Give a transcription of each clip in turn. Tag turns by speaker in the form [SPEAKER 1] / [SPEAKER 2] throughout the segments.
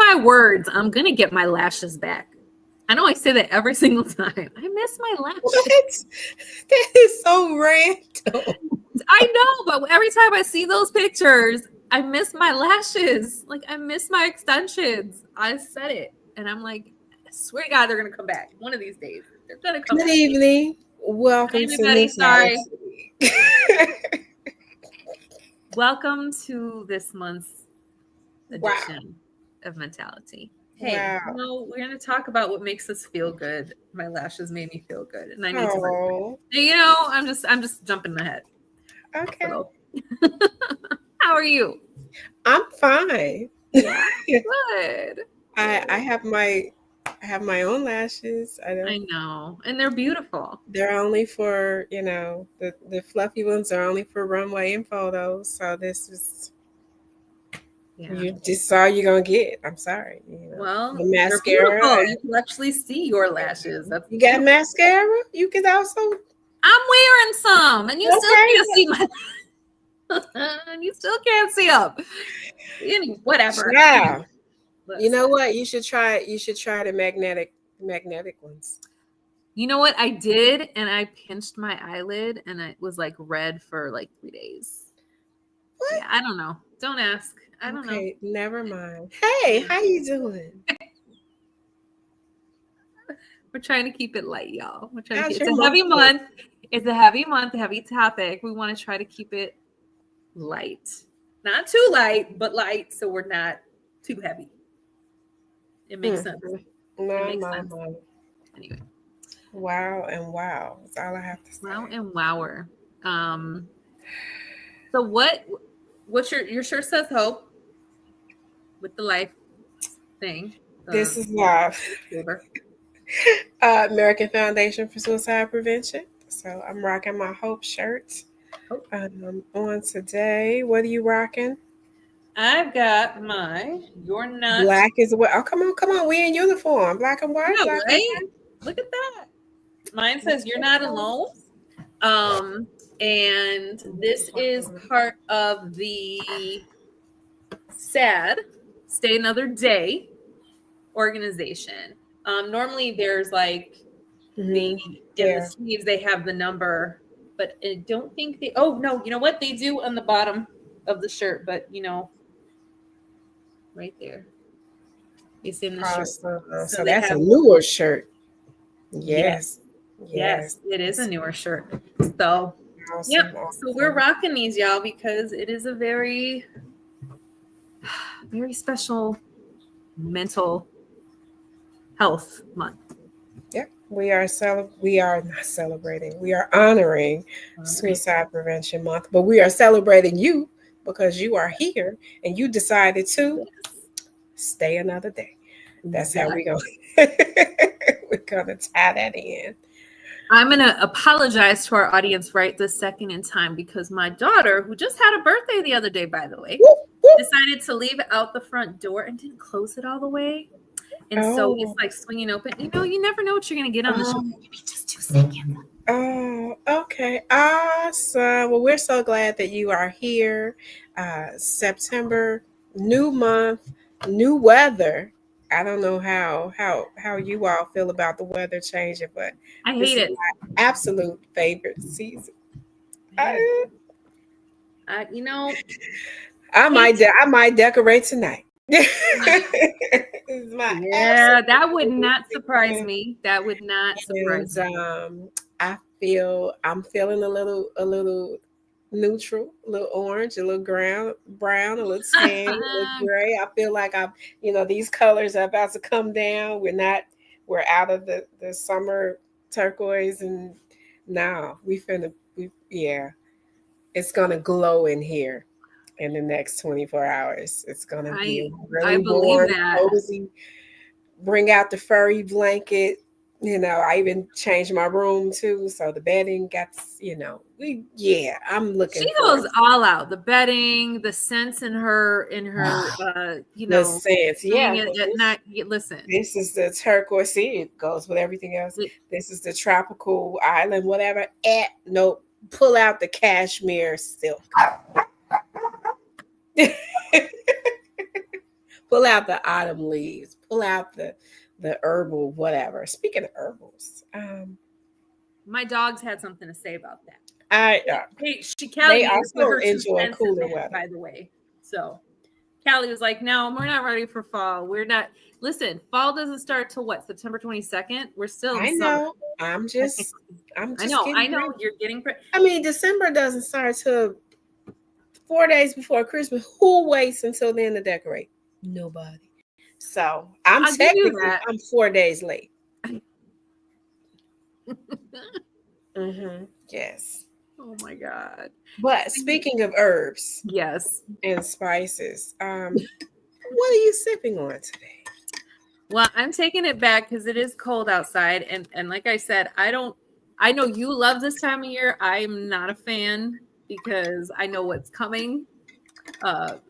[SPEAKER 1] my words, I'm going to get my lashes back. I know I say that every single time. I miss my lashes.
[SPEAKER 2] What? That is so random.
[SPEAKER 1] I know, but every time I see those pictures, I miss my lashes. Like, I miss my extensions. I said it. And I'm like, I swear to God, they're going to come back. One of these days. They're going to come
[SPEAKER 2] Good
[SPEAKER 1] back.
[SPEAKER 2] evening. Welcome
[SPEAKER 1] Hi, everybody.
[SPEAKER 2] to
[SPEAKER 1] Sorry.
[SPEAKER 2] Mentali-Tea.
[SPEAKER 1] Welcome to this month's
[SPEAKER 2] Wow.
[SPEAKER 1] edition of Mentali-Tea. Hey,
[SPEAKER 2] Wow.
[SPEAKER 1] you know, we're going to talk about what makes us feel good. My lashes made me feel good, and I need to.
[SPEAKER 2] Oh,
[SPEAKER 1] You know, I'm just jumping ahead.
[SPEAKER 2] okay.
[SPEAKER 1] So, how are you?
[SPEAKER 2] I'm fine.
[SPEAKER 1] Yeah, good.
[SPEAKER 2] I have my own lashes.
[SPEAKER 1] I know, and they're beautiful.
[SPEAKER 2] They're only for, the fluffy ones are only for runway and photos. So this is you just all you're gonna get. I'm sorry.
[SPEAKER 1] Well,
[SPEAKER 2] the
[SPEAKER 1] they're
[SPEAKER 2] mascara.
[SPEAKER 1] beautiful. You can actually see your lashes. That's
[SPEAKER 2] You got mascara? You can also.
[SPEAKER 1] I'm wearing some, and you still can't see my. And you still can't see them. Whatever.
[SPEAKER 2] Yeah. You know what? You should try the magnetic ones.
[SPEAKER 1] You know what? I did, and I pinched my eyelid, and it was like red for like 3 days.
[SPEAKER 2] What?
[SPEAKER 1] Yeah, I don't know. Don't ask. I don't know.
[SPEAKER 2] Okay, never mind. Hey, how you doing?
[SPEAKER 1] We're trying to keep it light, y'all. We're trying to
[SPEAKER 2] How's
[SPEAKER 1] it's
[SPEAKER 2] your
[SPEAKER 1] a heavy
[SPEAKER 2] month?
[SPEAKER 1] month. It's a heavy month, a heavy topic. We want to try to keep it light. Not too light, but light, so we're not too heavy. It makes sense.
[SPEAKER 2] No.
[SPEAKER 1] Anyway.
[SPEAKER 2] Wow and wow. That's all I have to say.
[SPEAKER 1] Wow and wower. So what's your shirt says hope with the life thing.
[SPEAKER 2] This is live. American Foundation for Suicide Prevention. So I'm rocking my Hope shirt. On today. What are you rocking?
[SPEAKER 1] I've got my You're Not
[SPEAKER 2] Black as well. Oh, come on. We in uniform. Black and white.
[SPEAKER 1] Yeah,
[SPEAKER 2] black
[SPEAKER 1] right? Look at that. Mine says You're Not Alone. And this is part of the SAD, Stay Another Day organization. Normally there's like the sleeves, they have the number, but I don't think they, oh no, you know what they do on the bottom of the shirt, but right there. It's in the shirt.
[SPEAKER 2] So that's a newer shirt. Yes,
[SPEAKER 1] it is a newer shirt. So awesome. So we're rocking these, y'all, because it is a very, very special mental health month.
[SPEAKER 2] Yep, we are not celebrating. We are honoring Suicide Prevention Month, but we are celebrating you because you are here and you decided to stay another day. That's how we're gonna tie that in.
[SPEAKER 1] I'm going to apologize to our audience right this second in time because my daughter, who just had a birthday the other day, by the way, decided to leave out the front door and didn't close it all the way. And so it's like swinging open. You never know what you're going to get on the show. Maybe just 2 seconds.
[SPEAKER 2] Oh, okay. Awesome. Well, we're so glad that you are here. September, new month, new weather. I don't know how you all feel about the weather changing, but
[SPEAKER 1] I hate it.
[SPEAKER 2] My absolute favorite season.
[SPEAKER 1] I
[SPEAKER 2] might decorate tonight.
[SPEAKER 1] That would not surprise me. That would not surprise me.
[SPEAKER 2] I'm feeling a little neutral, a little orange, a little brown, a little tan, a little gray. I feel like these colors are about to come down. We're out of the summer turquoise, and now it's gonna glow in here in the next 24 hours. It's gonna be really warm, cozy. Bring out the furry blanket. I even changed my room too, so the bedding got. I'm looking.
[SPEAKER 1] She goes all out. The bedding, the scents in her. The
[SPEAKER 2] scents. Yeah.
[SPEAKER 1] Listen.
[SPEAKER 2] This is the turquoise. See, it goes with everything else. This is the tropical island, whatever. Nope. Pull out the cashmere silk. Pull out the autumn leaves. Pull out the herbal whatever. Speaking of herbals,
[SPEAKER 1] My dogs had something to say about that.
[SPEAKER 2] I
[SPEAKER 1] Hey, Callie
[SPEAKER 2] they
[SPEAKER 1] needed to put
[SPEAKER 2] also
[SPEAKER 1] her two
[SPEAKER 2] enjoy
[SPEAKER 1] cents in
[SPEAKER 2] cooler
[SPEAKER 1] there,
[SPEAKER 2] weather.
[SPEAKER 1] by the way. So Callie was like, "No, we're not ready for fall. We're not. Listen, fall doesn't start till what? September 22nd. We're still in
[SPEAKER 2] I
[SPEAKER 1] summer.
[SPEAKER 2] know. I'm just
[SPEAKER 1] I know.
[SPEAKER 2] getting ready.
[SPEAKER 1] You're getting.
[SPEAKER 2] I mean, December doesn't start till 4 days before Christmas. Who waits until then to decorate? Nobody. So
[SPEAKER 1] I'll give you that.
[SPEAKER 2] I'm 4 days late. Yes.
[SPEAKER 1] Oh my God.
[SPEAKER 2] But speaking of herbs
[SPEAKER 1] Yes.
[SPEAKER 2] and spices, what are you sipping on today?
[SPEAKER 1] Well, I'm taking it back because it is cold outside, and like I said, I know you love this time of year. I'm not a fan because I know what's coming,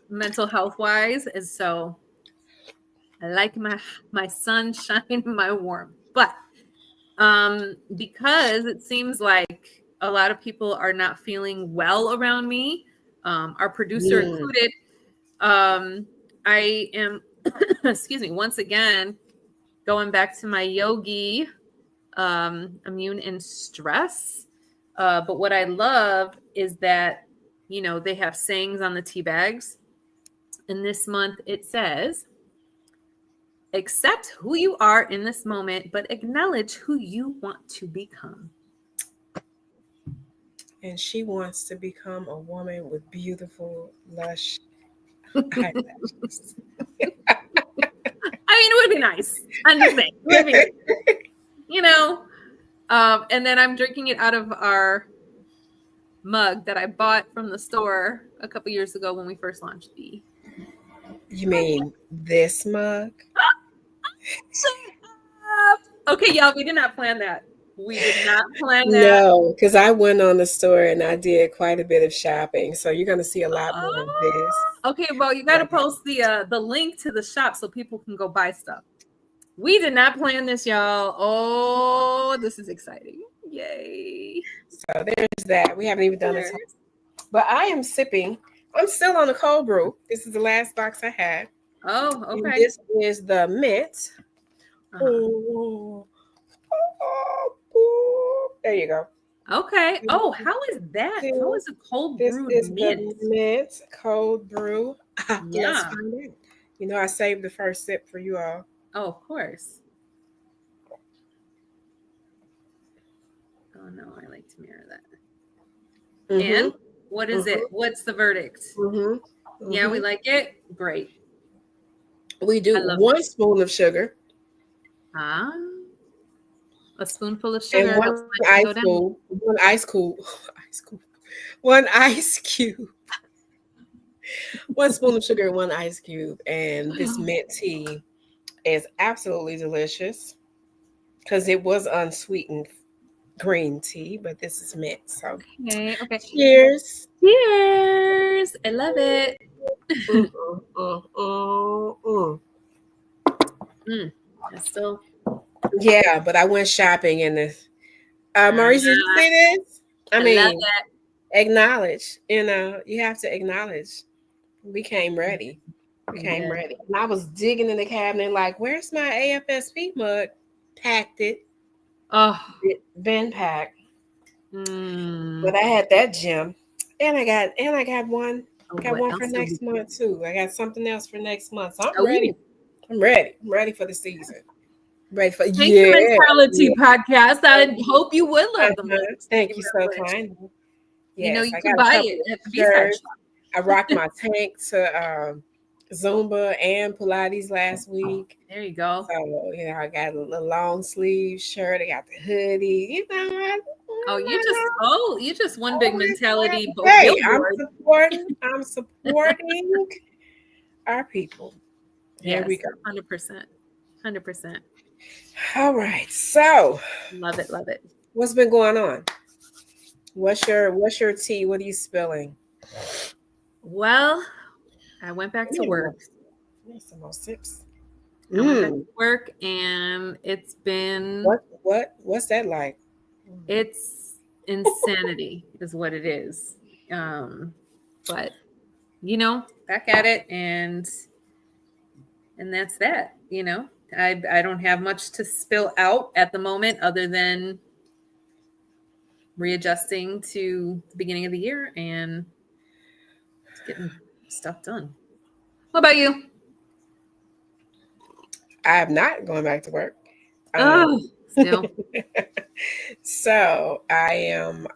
[SPEAKER 1] mental health wise, and so I like my sunshine, my warmth. But because it seems like a lot of people are not feeling well around me, our producer included, I am, excuse me, once again going back to my yogi, immune and stress. But what I love is that, you know, they have sayings on the tea bags. And this month it says, accept who you are in this moment, but acknowledge who you want to become.
[SPEAKER 2] And she wants to become a woman with beautiful, lush eyelashes.
[SPEAKER 1] I mean, it would be nice. I'm just saying, it would be nice. You know, and then I'm drinking it out of our mug that I bought from the store a couple years ago when we first launched the.
[SPEAKER 2] You mean this mug?
[SPEAKER 1] Okay, y'all, we did not plan that. We did not plan that.
[SPEAKER 2] No, because I went on the store and I did quite a bit of shopping. So you're going to see a lot more of this.
[SPEAKER 1] Okay, well, you got to post the link to the shop so people can go buy stuff. We did not plan this, y'all. Oh, this is exciting. Yay.
[SPEAKER 2] So there's that. We haven't even done it. But I am sipping. I'm still on the cold brew. This is the last box I had.
[SPEAKER 1] Oh, okay.
[SPEAKER 2] And this is the mint.
[SPEAKER 1] Uh-huh.
[SPEAKER 2] There you go.
[SPEAKER 1] Okay. Oh, how is that? How is a cold brew
[SPEAKER 2] This is
[SPEAKER 1] mint?
[SPEAKER 2] the mint cold brew.
[SPEAKER 1] Yeah.
[SPEAKER 2] Let's find out. You know, I saved the first sip for you all.
[SPEAKER 1] Oh, of course. Oh no, I like to mirror that. And what is it? What's the verdict? Yeah, we like it. Great.
[SPEAKER 2] We do 1 spoon of sugar.
[SPEAKER 1] A spoonful of sugar.
[SPEAKER 2] And one ice cube. 1 ice cube. 1 spoon of sugar and 1 ice cube. And this mint tea is absolutely delicious because it was unsweetened green tea, but this is mint. So
[SPEAKER 1] okay.
[SPEAKER 2] Cheers.
[SPEAKER 1] Cheers. I love it. Still.
[SPEAKER 2] Yeah, but I went shopping in this. Maurice, did you see this? I mean,
[SPEAKER 1] love that.
[SPEAKER 2] Acknowledge. You know, you have to acknowledge. We came ready. Ready. And I was digging in the cabinet like, where's my AFSP mug? Packed it.
[SPEAKER 1] Oh.
[SPEAKER 2] Been packed. But I had that gem. And I got one. Got one for next month too. I got something else for next month. So I'm ready. I'm ready for the season. Ready for
[SPEAKER 1] Thank you, Mentali-Tea podcast. I hope you would love them.
[SPEAKER 2] Thank you so kind.
[SPEAKER 1] Yes, you know, you can buy it at the B-side shop.
[SPEAKER 2] I rocked my tank to Zumba and Pilates last week.
[SPEAKER 1] There you go.
[SPEAKER 2] So, you know, I got a long sleeve shirt. I got the hoodie. You know,
[SPEAKER 1] you just one big mentality.
[SPEAKER 2] Hey, I'm supporting our people. Here we go.
[SPEAKER 1] 100%.
[SPEAKER 2] All right. So
[SPEAKER 1] love it.
[SPEAKER 2] What's been going on? What's your tea? What are you spilling?
[SPEAKER 1] Well, I went back to work.
[SPEAKER 2] Some more sips.
[SPEAKER 1] I went back to work, and it's been
[SPEAKER 2] what's that like?
[SPEAKER 1] It's insanity, is what it is. But you know, back at it, and and that's that. I don't have much to spill out at the moment other than readjusting to the beginning of the year and getting stuff done. What about you?
[SPEAKER 2] I am not going back to work.
[SPEAKER 1] Oh, still.
[SPEAKER 2] So I am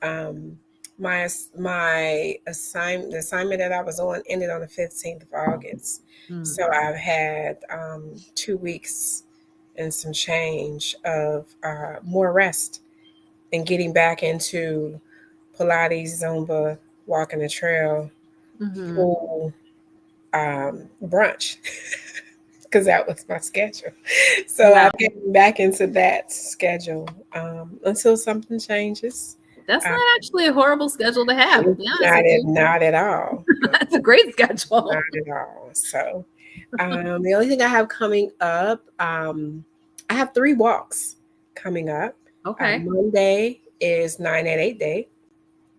[SPEAKER 2] my the assignment that I was on ended on the 15th of August.
[SPEAKER 1] Mm.
[SPEAKER 2] So I've had 2 weeks and some change of more rest and getting back into Pilates, Zumba, walking the trail,
[SPEAKER 1] Mm-hmm.
[SPEAKER 2] pool, brunch, because that was my schedule. So
[SPEAKER 1] Yeah,
[SPEAKER 2] I've gotten back into that schedule until something changes.
[SPEAKER 1] that's
[SPEAKER 2] Uh,
[SPEAKER 1] not actually a horrible schedule to have, to be honest
[SPEAKER 2] not
[SPEAKER 1] with
[SPEAKER 2] at
[SPEAKER 1] you.
[SPEAKER 2] not at all.
[SPEAKER 1] That's a great
[SPEAKER 2] Not
[SPEAKER 1] schedule.
[SPEAKER 2] at all. So the only thing I have coming up, I have 3 walks coming up.
[SPEAKER 1] Okay.
[SPEAKER 2] Monday is 988 day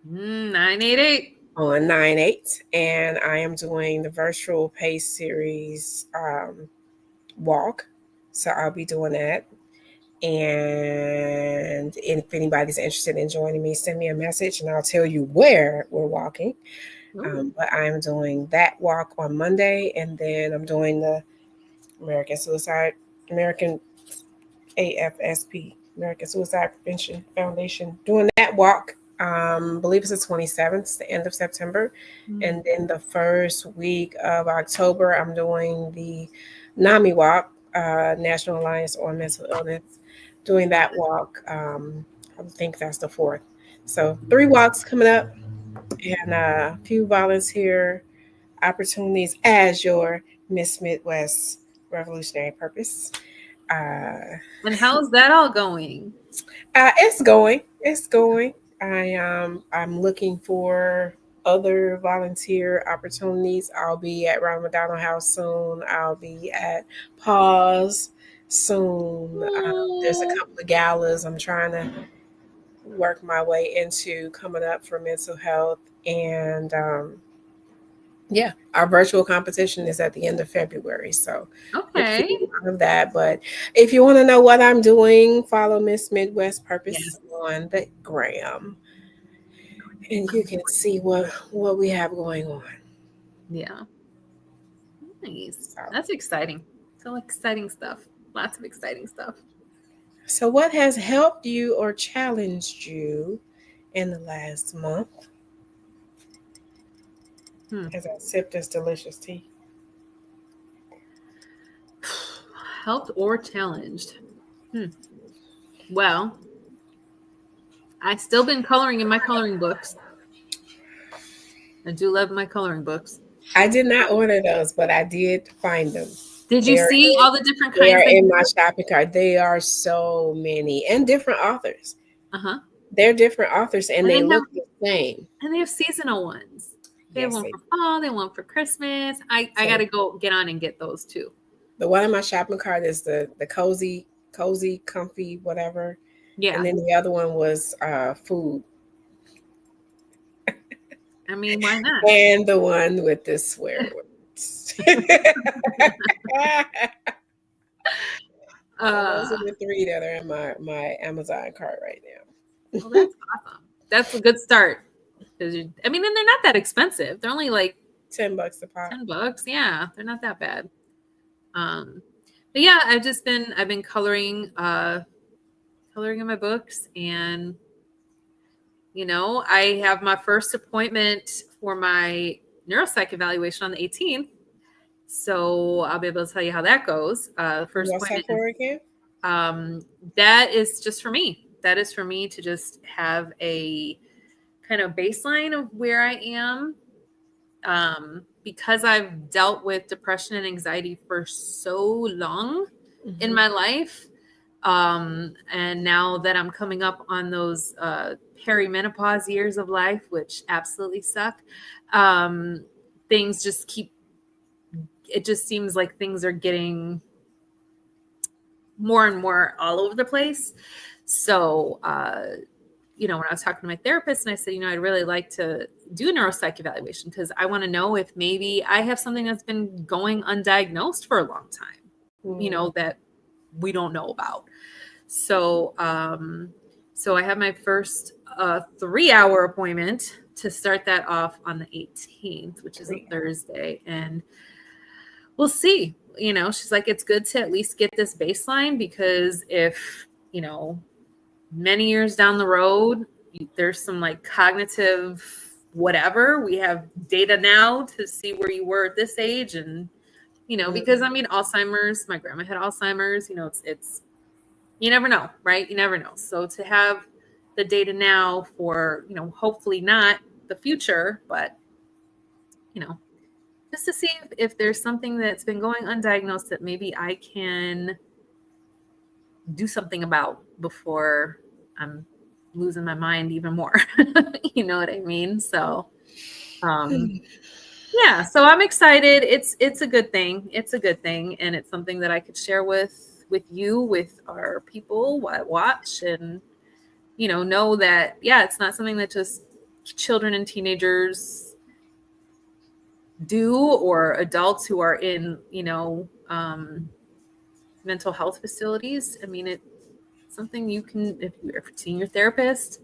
[SPEAKER 1] 988.
[SPEAKER 2] on 9/8, and I am doing the virtual pace series walk. So I'll be doing that. And if anybody's interested in joining me, send me a message and I'll tell you where we're walking.
[SPEAKER 1] Ooh.
[SPEAKER 2] But I'm doing that walk on Monday, and then I'm doing the American AFSP, American Suicide Prevention Foundation, doing that walk. I believe it's the 27th, the end of September.
[SPEAKER 1] Mm.
[SPEAKER 2] And then the first week of October, I'm doing the NAMI walk, National Alliance on Mental Illness, doing that walk. I think that's the 4th. So 3 walks coming up, and a few volunteer opportunities as your Miss Midwest Revolutionary Purpose. Uh,
[SPEAKER 1] And how's that all going?
[SPEAKER 2] it's going. It's going. I'm looking for other volunteer opportunities. I'll be at Ronald McDonald House soon. I'll be at Pause soon. There's a
[SPEAKER 1] Oh,
[SPEAKER 2] couple of galas I'm trying to work my way into coming up for mental health, and yeah, our virtual competition is at the end of February. So look for
[SPEAKER 1] okay.
[SPEAKER 2] all of that. But if you want to know what I'm doing, follow Miss Midwest Purpose
[SPEAKER 1] Yes.
[SPEAKER 2] on the gram, and you can see what we have going on.
[SPEAKER 1] Yeah. Nice.
[SPEAKER 2] So,
[SPEAKER 1] That's exciting. So exciting stuff. Lots of exciting stuff.
[SPEAKER 2] so what has helped you or challenged you in the last month
[SPEAKER 1] Hmm.
[SPEAKER 2] as I sip this delicious tea?
[SPEAKER 1] Helped or challenged? Hmm. Well, I still been coloring in my coloring books. I do love my coloring books.
[SPEAKER 2] I did not order those, but I did find them.
[SPEAKER 1] Did you
[SPEAKER 2] They're
[SPEAKER 1] see all the different
[SPEAKER 2] they
[SPEAKER 1] kinds
[SPEAKER 2] are
[SPEAKER 1] they
[SPEAKER 2] in my
[SPEAKER 1] have?
[SPEAKER 2] shopping cart. They are so many and different authors.
[SPEAKER 1] Uh-huh.
[SPEAKER 2] They're different authors and
[SPEAKER 1] And
[SPEAKER 2] they
[SPEAKER 1] they have
[SPEAKER 2] look the same.
[SPEAKER 1] seasonal ones. They have
[SPEAKER 2] Yes,
[SPEAKER 1] one
[SPEAKER 2] they
[SPEAKER 1] for
[SPEAKER 2] do.
[SPEAKER 1] fall, they have one for Christmas. I
[SPEAKER 2] So
[SPEAKER 1] gotta go get on and get those too.
[SPEAKER 2] the one in my shopping cart is the cozy, comfy, whatever. And
[SPEAKER 1] Yeah.
[SPEAKER 2] then the other one was food.
[SPEAKER 1] I mean, why not?
[SPEAKER 2] And the one with the swear words. So
[SPEAKER 1] Uh,
[SPEAKER 2] those are the three that are in my Amazon cart right
[SPEAKER 1] well,
[SPEAKER 2] now.
[SPEAKER 1] that's awesome. That's a good start. I mean, and they're not that expensive. They're only like
[SPEAKER 2] $10 a pop.
[SPEAKER 1] $10. Yeah, they're not that bad. Um, but yeah, I've been coloring in my books, and I have my first appointment for my neuropsych evaluation on the 18th. So I'll be able to tell you how that goes. The first
[SPEAKER 2] What's that
[SPEAKER 1] appointment is
[SPEAKER 2] for again?
[SPEAKER 1] that is just for me. That is for me to just have a kind of baseline of where I am. Because I've dealt with depression and anxiety for so long in
[SPEAKER 2] Mhm.
[SPEAKER 1] my life. And now that I'm coming up on those perimenopause years of life, which absolutely suck, um, things just it just seems like things are getting more and more all over the place. So when I was talking to my therapist and I said, I'd really like to do a neuropsych evaluation because I want to know if maybe I have something that's been going undiagnosed for a long time, that we don't know about. So, so I have my first 3-hour appointment to start that off on the 18th, which is a Thursday. And we'll see. She's like, it's good to at least get this baseline because if, many years down the road, there's some like cognitive whatever, we have data now to see where you were at this age. And, because Alzheimer's, my grandma had Alzheimer's, it's, you never know, right? You never know. So to have the data now for, hopefully not the future, but, just to see if there's something that's been going undiagnosed that maybe I can do something about before I'm losing my mind even more. You know what I mean? So, yeah, so I'm excited. It's a good thing. It's a good thing. And it's something that I could share with you, with our people watch and, know that, yeah, it's not something that just children and teenagers do or adults who are in, mental health facilities. I mean, it's something you can, if you're seeing your therapist,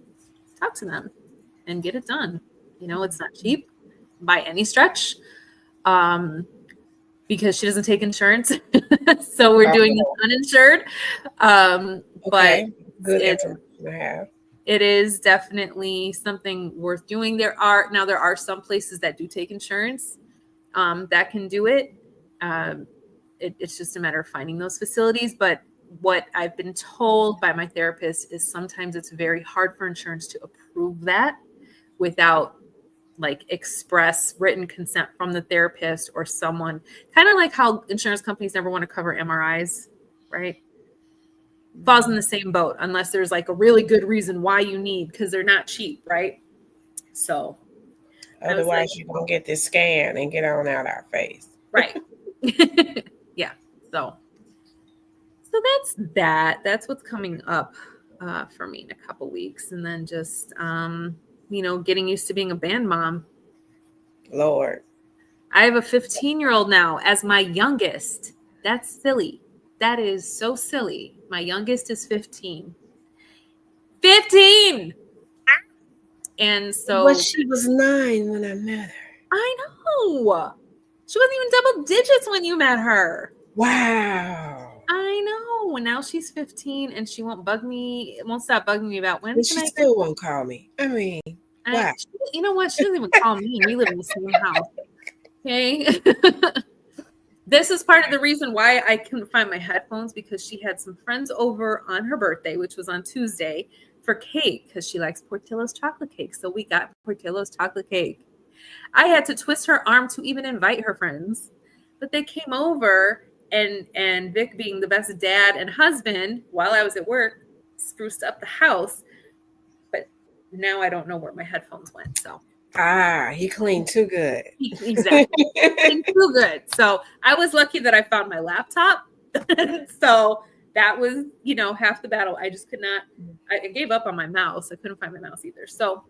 [SPEAKER 1] talk to them and get it done. It's not cheap by any stretch, because she doesn't take insurance. So we're doing this uninsured. But
[SPEAKER 2] good information to have.
[SPEAKER 1] It is definitely something worth doing. There are some places that do take insurance that can do it. It's just a matter of finding those facilities. But what I've been told by my therapist is sometimes it's very hard for insurance to approve that without like express written consent from the therapist or someone, kind of like how insurance companies never want to cover MRIs, right? Falls in the same boat unless there's like a really good reason why you need, because they're not cheap, right? So
[SPEAKER 2] otherwise you're gonna get this scan and get on out our face,
[SPEAKER 1] right? Yeah, so that's what's coming up for me in a couple weeks. And then just getting used to being a band mom.
[SPEAKER 2] Lord,
[SPEAKER 1] I have a 15-year-old now as my youngest. That's silly. That is so silly. My youngest is 15. 15! And so...
[SPEAKER 2] But she was 9 when I met her.
[SPEAKER 1] I know. She wasn't even double digits when you met her.
[SPEAKER 2] Wow.
[SPEAKER 1] I know. And now she's 15 and she won't stop bugging me about when.
[SPEAKER 2] But she still won't call me. I mean, wow.
[SPEAKER 1] You know what? She doesn't even call me. We live in the same house. Okay. This is part of the reason why I couldn't find my headphones, because she had some friends over on her birthday, which was on Tuesday, for cake, because she likes Portillo's chocolate cake. So we got Portillo's chocolate cake. I had to twist her arm to even invite her friends, but they came over, and Vic, being the best dad and husband, while I was at work, spruced up the house. But now I don't know where my headphones went. So
[SPEAKER 2] he cleaned too good.
[SPEAKER 1] Exactly. Cleaned too good. So I was lucky that I found my laptop. So that was, half the battle. I just could not. I gave up on my mouse. I couldn't find my mouse either. So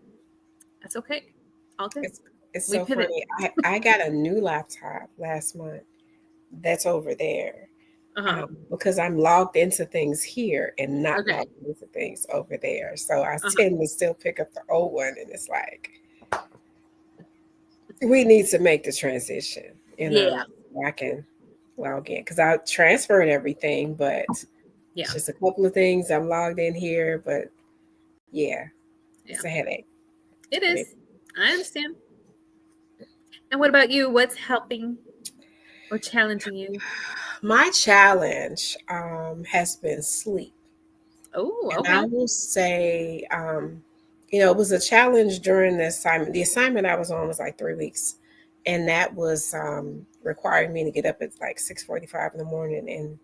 [SPEAKER 1] that's okay. All good.
[SPEAKER 2] It's so funny. I got a new laptop last month that's over there, because I'm logged into things here and not logged into things over there. So I tend to still pick up the old one, and it's like, we need to make the transition. I can log in because I transferred everything, but it's just a couple of things. I'm logged in here, but it's a headache.
[SPEAKER 1] It is. I understand. And what about you? What's helping or challenging you?
[SPEAKER 2] My challenge has been sleep.
[SPEAKER 1] Oh, okay.
[SPEAKER 2] And I will say, it was a challenge during the assignment. The assignment I was on was like 3 weeks, and that was requiring me to get up at like 6:45 in the morning, and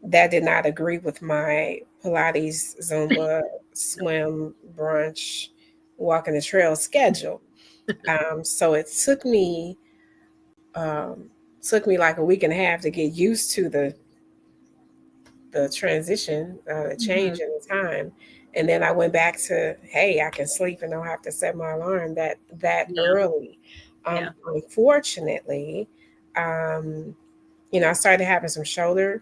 [SPEAKER 2] that did not agree with my Pilates, Zumba, swim, brunch, walking the trail schedule. So it took me like a week and a half to get used to the transition, the
[SPEAKER 1] Mm-hmm.
[SPEAKER 2] change in the time. And then I went back to, hey, I can sleep and don't have to set my alarm that
[SPEAKER 1] Yeah.
[SPEAKER 2] early.
[SPEAKER 1] Yeah.
[SPEAKER 2] Unfortunately, um, I started having some shoulder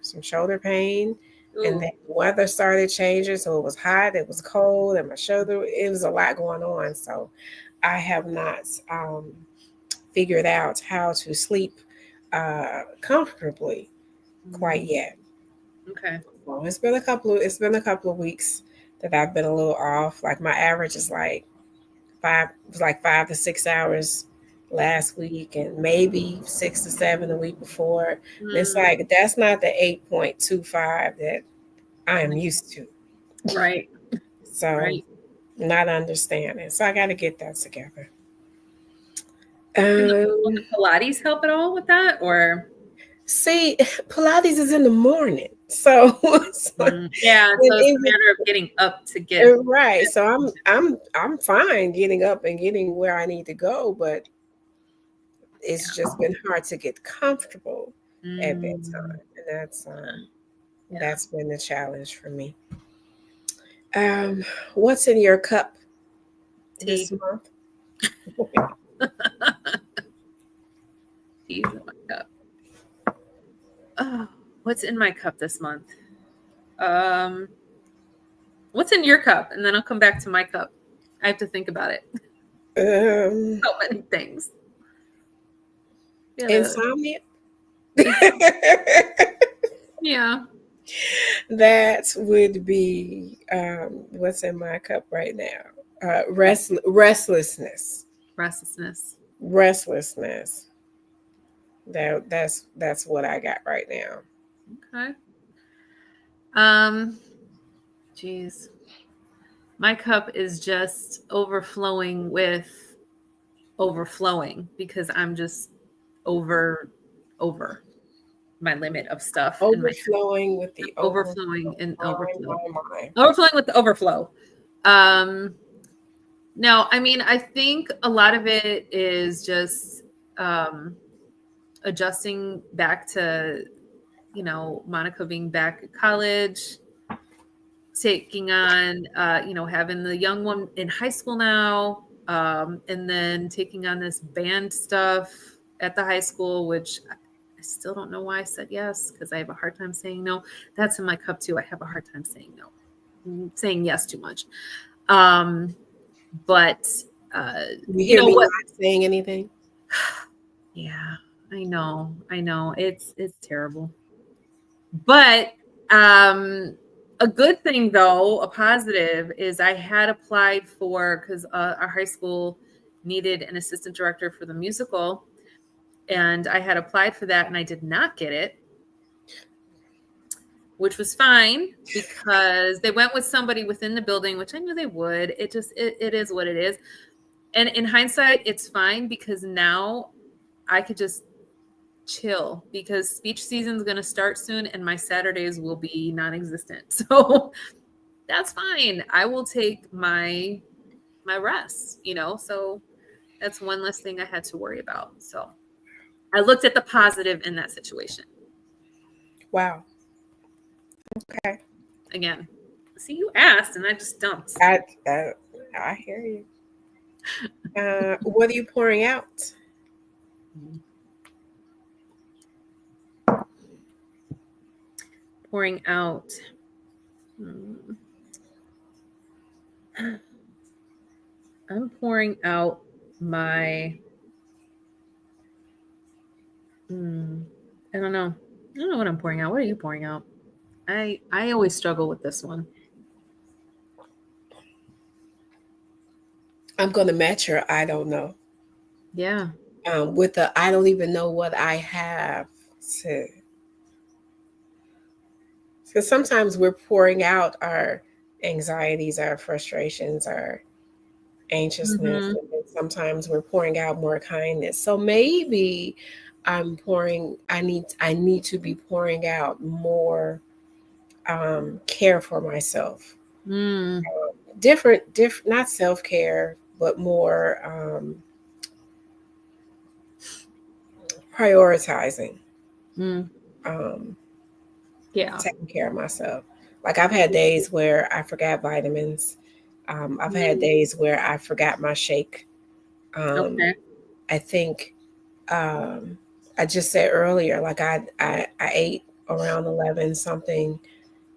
[SPEAKER 2] pain, and
[SPEAKER 1] Ooh.
[SPEAKER 2] then the weather started changing. So it was hot, it was cold, and my shoulder, it was a lot going on. So I have not figured out how to sleep comfortably quite
[SPEAKER 1] Mm.
[SPEAKER 2] yet.
[SPEAKER 1] Okay.
[SPEAKER 2] Well, it's been a couple of weeks that I've been a little off. Like my average is like it was like 5 to 6 hours last week, and maybe 6 to 7 the week before. And it's
[SPEAKER 1] Mm.
[SPEAKER 2] like that's not the 8.25 that I am
[SPEAKER 1] Like,
[SPEAKER 2] used to.
[SPEAKER 1] right.
[SPEAKER 2] So
[SPEAKER 1] Right.
[SPEAKER 2] not understanding. So I got to get that together.
[SPEAKER 1] Will the
[SPEAKER 2] Um,
[SPEAKER 1] Pilates help at all with that, or?
[SPEAKER 2] See, Pilates is in the morning, so, so
[SPEAKER 1] Mm. Yeah. So it's a
[SPEAKER 2] it,
[SPEAKER 1] matter of getting up to get.
[SPEAKER 2] right. So I'm fine getting up and getting where I need to go, but it's
[SPEAKER 1] Yeah.
[SPEAKER 2] just been hard to get comfortable at
[SPEAKER 1] Mm.
[SPEAKER 2] bedtime, and
[SPEAKER 1] Yeah.
[SPEAKER 2] that's been the challenge for me. Um, what's in your cup this
[SPEAKER 1] Tea.
[SPEAKER 2] month?
[SPEAKER 1] Tea's in my cup. Oh, what's in my cup this month? Um, what's in your cup? And then I'll come back to my cup. I have to think about it.
[SPEAKER 2] Um,
[SPEAKER 1] So many things. Yeah.
[SPEAKER 2] insomnia.
[SPEAKER 1] It's, yeah.
[SPEAKER 2] That would be what's in my cup right now. Restlessness.
[SPEAKER 1] Restlessness.
[SPEAKER 2] Restlessness. That's what I got right now.
[SPEAKER 1] Okay. Um, geez. My cup is just overflowing with overflowing because I'm just over my limit of stuff in my
[SPEAKER 2] Overflowing with the overflow.
[SPEAKER 1] overflowing and overflow.
[SPEAKER 2] My.
[SPEAKER 1] Overflowing with the overflow. Um, no, I mean, I think a lot of it is just um, adjusting back to, Monica being back at college, taking on, having the young one in high school now, and then taking on this band stuff at the high school, which I still don't know why I said yes because I have a hard time saying no. That's in my cup too. I have a hard time saying no, saying yes too much. Um, but
[SPEAKER 2] You hear me
[SPEAKER 1] what?
[SPEAKER 2] not saying anything?
[SPEAKER 1] Yeah, I know. It's terrible. But a good thing though, a positive is I had applied for because our high school needed an assistant director for the musical, and I had applied for that and I did not get it, which was fine because they went with somebody within the building, which I knew they would. It is what it is. And in hindsight, it's fine because now I could just chill because speech season is going to start soon and my Saturdays will be non-existent. So that's fine. I will take my rest, So that's one less thing I had to worry about. So I looked at the positive in that situation.
[SPEAKER 2] Wow. Okay.
[SPEAKER 1] Again, see, you asked and I just dumped.
[SPEAKER 2] I hear you. What are you pouring out?
[SPEAKER 1] Pouring out. Hmm. I'm pouring out my. I don't know. I don't know what I'm pouring out. What are you pouring out? I always struggle with this one.
[SPEAKER 2] I'm gonna match your I don't know.
[SPEAKER 1] Yeah.
[SPEAKER 2] With the I don't even know what I have to. Because sometimes we're pouring out our anxieties, our frustrations, our anxiousness,
[SPEAKER 1] Mm-hmm.
[SPEAKER 2] and then sometimes we're pouring out more kindness. So maybe I need to be pouring out more care for myself.
[SPEAKER 1] Mm.
[SPEAKER 2] Different, not self care, but more prioritizing.
[SPEAKER 1] Mm.
[SPEAKER 2] Um,
[SPEAKER 1] Yeah.
[SPEAKER 2] taking care of myself. Like I've had days where I forgot vitamins. I've had days where I forgot my shake.
[SPEAKER 1] Okay.
[SPEAKER 2] I think um, I just said earlier, like I ate around 11 something,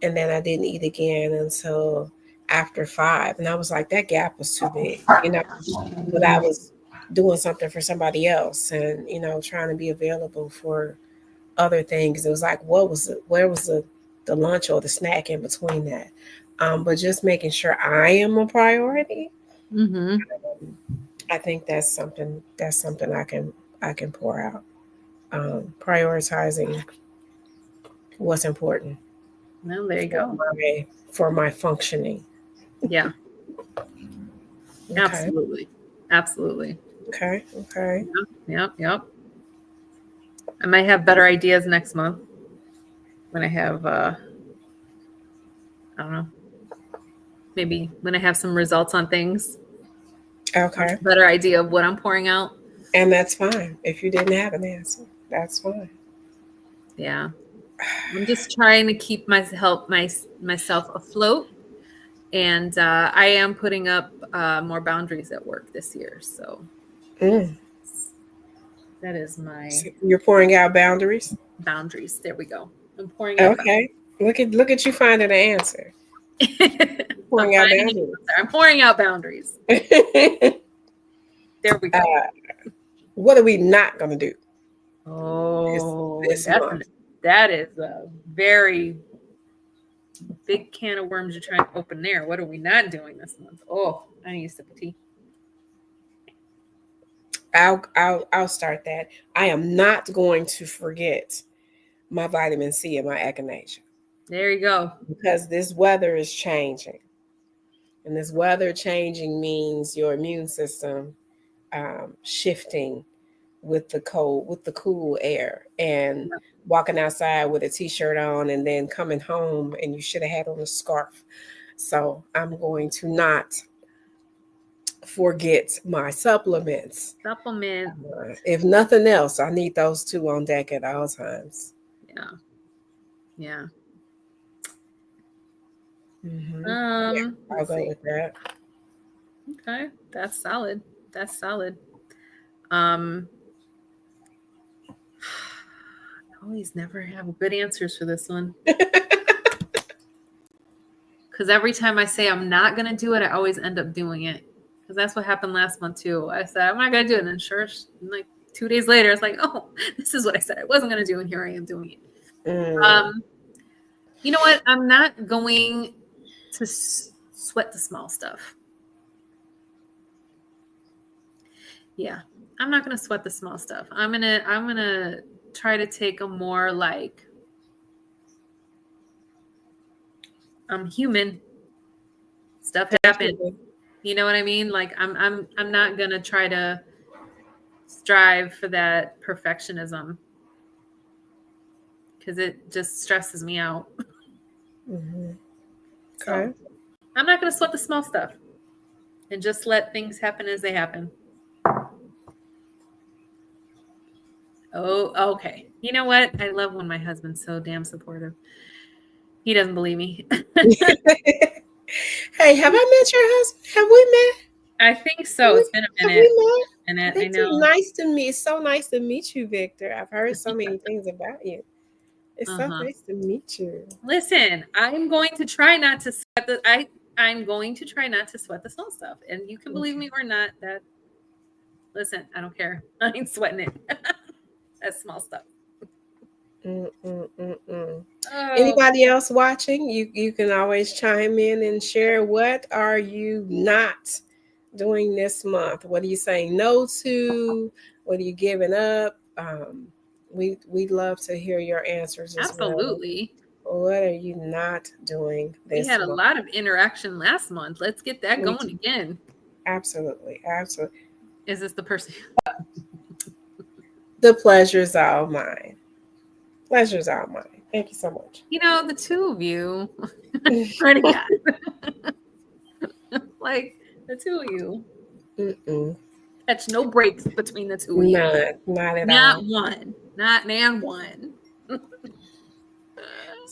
[SPEAKER 2] and then I didn't eat again until after 5, and I was like, that gap was too big, but I was doing something for somebody else, and trying to be available for other things. It was like, where was the lunch or the snack in between that? But just making sure I am a priority.
[SPEAKER 1] Mm-hmm.
[SPEAKER 2] I think that's something I can pour out. Prioritizing what's important
[SPEAKER 1] Well, there you
[SPEAKER 2] for
[SPEAKER 1] go.
[SPEAKER 2] my functioning.
[SPEAKER 1] Yeah.
[SPEAKER 2] Okay.
[SPEAKER 1] Absolutely. Absolutely.
[SPEAKER 2] Okay. Okay.
[SPEAKER 1] Yep. Yep. Yep. I might have better ideas next month when I have I don't know, maybe when I have some results on things. I'll have
[SPEAKER 2] Okay.
[SPEAKER 1] a better idea of what I'm pouring out.
[SPEAKER 2] And that's fine. If you didn't have an answer, that's fine.
[SPEAKER 1] Yeah. I'm just trying to keep myself afloat, and I am putting up more boundaries at work this year. So
[SPEAKER 2] Mm.
[SPEAKER 1] that is my
[SPEAKER 2] So you're pouring out boundaries.
[SPEAKER 1] boundaries. There we go. I'm pouring out
[SPEAKER 2] Okay. Look at you finding an answer.
[SPEAKER 1] boundaries. I'm
[SPEAKER 2] Pouring out
[SPEAKER 1] finding an
[SPEAKER 2] boundaries.
[SPEAKER 1] answer. I'm pouring out boundaries. There we go.
[SPEAKER 2] What are we not gonna do this
[SPEAKER 1] Oh,
[SPEAKER 2] this month?
[SPEAKER 1] that is a very big can of worms you're trying to open there. What are we not doing this month? Oh, I need a sip of tea.
[SPEAKER 2] I'll start that. I am not going to forget my vitamin C and my echinacea
[SPEAKER 1] There you go.
[SPEAKER 2] because this weather is changing, and this weather changing means your immune system shifting with the cold, with the cool air, and walking outside with a t-shirt on, and then coming home and you should have had on a scarf. So I'm going to not forget my supplements.
[SPEAKER 1] Supplement.
[SPEAKER 2] If nothing else, I need those two on deck at all times.
[SPEAKER 1] Yeah. Yeah.
[SPEAKER 2] Yeah, I'll
[SPEAKER 1] Let's
[SPEAKER 2] go
[SPEAKER 1] see.
[SPEAKER 2] with that.
[SPEAKER 1] Okay. That's solid. That's solid. Um, I always never have good answers for this one. Because every time I say I'm not going to do it, I always end up doing it. Because that's what happened last month too. I said, I'm not going to do it. And sure, like 2 days later, it's like, oh, this is what I said I wasn't going to do. And here I am doing it.
[SPEAKER 2] Mm.
[SPEAKER 1] You know what? I'm not going to sweat the small stuff. Yeah. I'm not going to sweat the small stuff. I'm going to try to take a more like human stuff happen. You know what I mean? Like I'm not going to try to strive for that perfectionism because it just stresses me out.
[SPEAKER 2] Mm-hmm.
[SPEAKER 1] So
[SPEAKER 2] Okay.
[SPEAKER 1] I'm not going to sweat the small stuff and just let things happen as they happen. Oh, okay. You know what? I love when my husband's so damn supportive. He doesn't believe me.
[SPEAKER 2] Hey, have I met your husband? Have we met?
[SPEAKER 1] I think so. It's been a
[SPEAKER 2] Have
[SPEAKER 1] minute.
[SPEAKER 2] we
[SPEAKER 1] And
[SPEAKER 2] met?
[SPEAKER 1] I
[SPEAKER 2] Victor,
[SPEAKER 1] know.
[SPEAKER 2] nice to meet. It's so nice to meet you, Victor. I've heard so many things about you. It's so
[SPEAKER 1] Uh-huh.
[SPEAKER 2] nice to meet you.
[SPEAKER 1] Listen, I'm going to try not to sweat I'm going to try not to sweat the small stuff. And you can believe me or not that listen, I don't care. I ain't sweating it. That's small stuff. Oh,
[SPEAKER 2] Anybody else watching? You can always chime in and share. What are you not doing this month? What are you saying no to? What are you giving up? We'd love to hear your answers as well.
[SPEAKER 1] absolutely.
[SPEAKER 2] What are you not doing
[SPEAKER 1] We
[SPEAKER 2] this
[SPEAKER 1] had a
[SPEAKER 2] month?
[SPEAKER 1] lot of interaction last month. Let's get that
[SPEAKER 2] We
[SPEAKER 1] going again.
[SPEAKER 2] absolutely, absolutely.
[SPEAKER 1] Is this the person?
[SPEAKER 2] The pleasure's all mine. Pleasure's all mine. Thank you so much.
[SPEAKER 1] You know, the two of you. Swear to God. Like the two of you.
[SPEAKER 2] Mm-mm.
[SPEAKER 1] Catch no breaks between the two of you.
[SPEAKER 2] Not at
[SPEAKER 1] Not
[SPEAKER 2] all.
[SPEAKER 1] one. Not man one.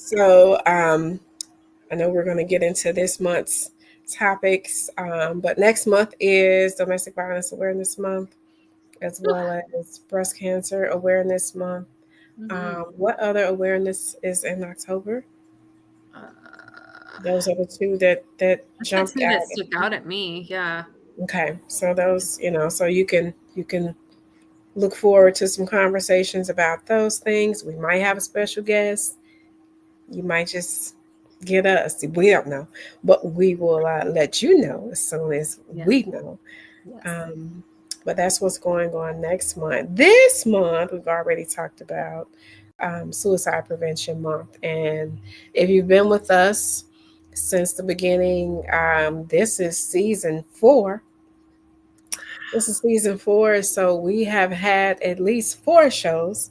[SPEAKER 2] So I know we're going to get into this month's topics, but next month is Domestic Violence Awareness Month, as well as Breast Cancer Awareness Month.
[SPEAKER 1] Mhm.
[SPEAKER 2] What other awareness is in October?
[SPEAKER 1] Uh,
[SPEAKER 2] Those are the two that
[SPEAKER 1] that's the
[SPEAKER 2] jumped
[SPEAKER 1] two that
[SPEAKER 2] out at
[SPEAKER 1] stuck
[SPEAKER 2] me.
[SPEAKER 1] out at me. Yeah.
[SPEAKER 2] Okay, so those, so you can look forward to some conversations about those things. We might have a special guest. You might just get us. We don't know, but we will let you know as soon as
[SPEAKER 1] Yes.
[SPEAKER 2] we know.
[SPEAKER 1] Yes.
[SPEAKER 2] Um, but that's what's going on next month. This month, we've already talked about Suicide Prevention Month. And if you've been with us since the beginning, this is season 4. This is season 4. So we have had at least 4 shows,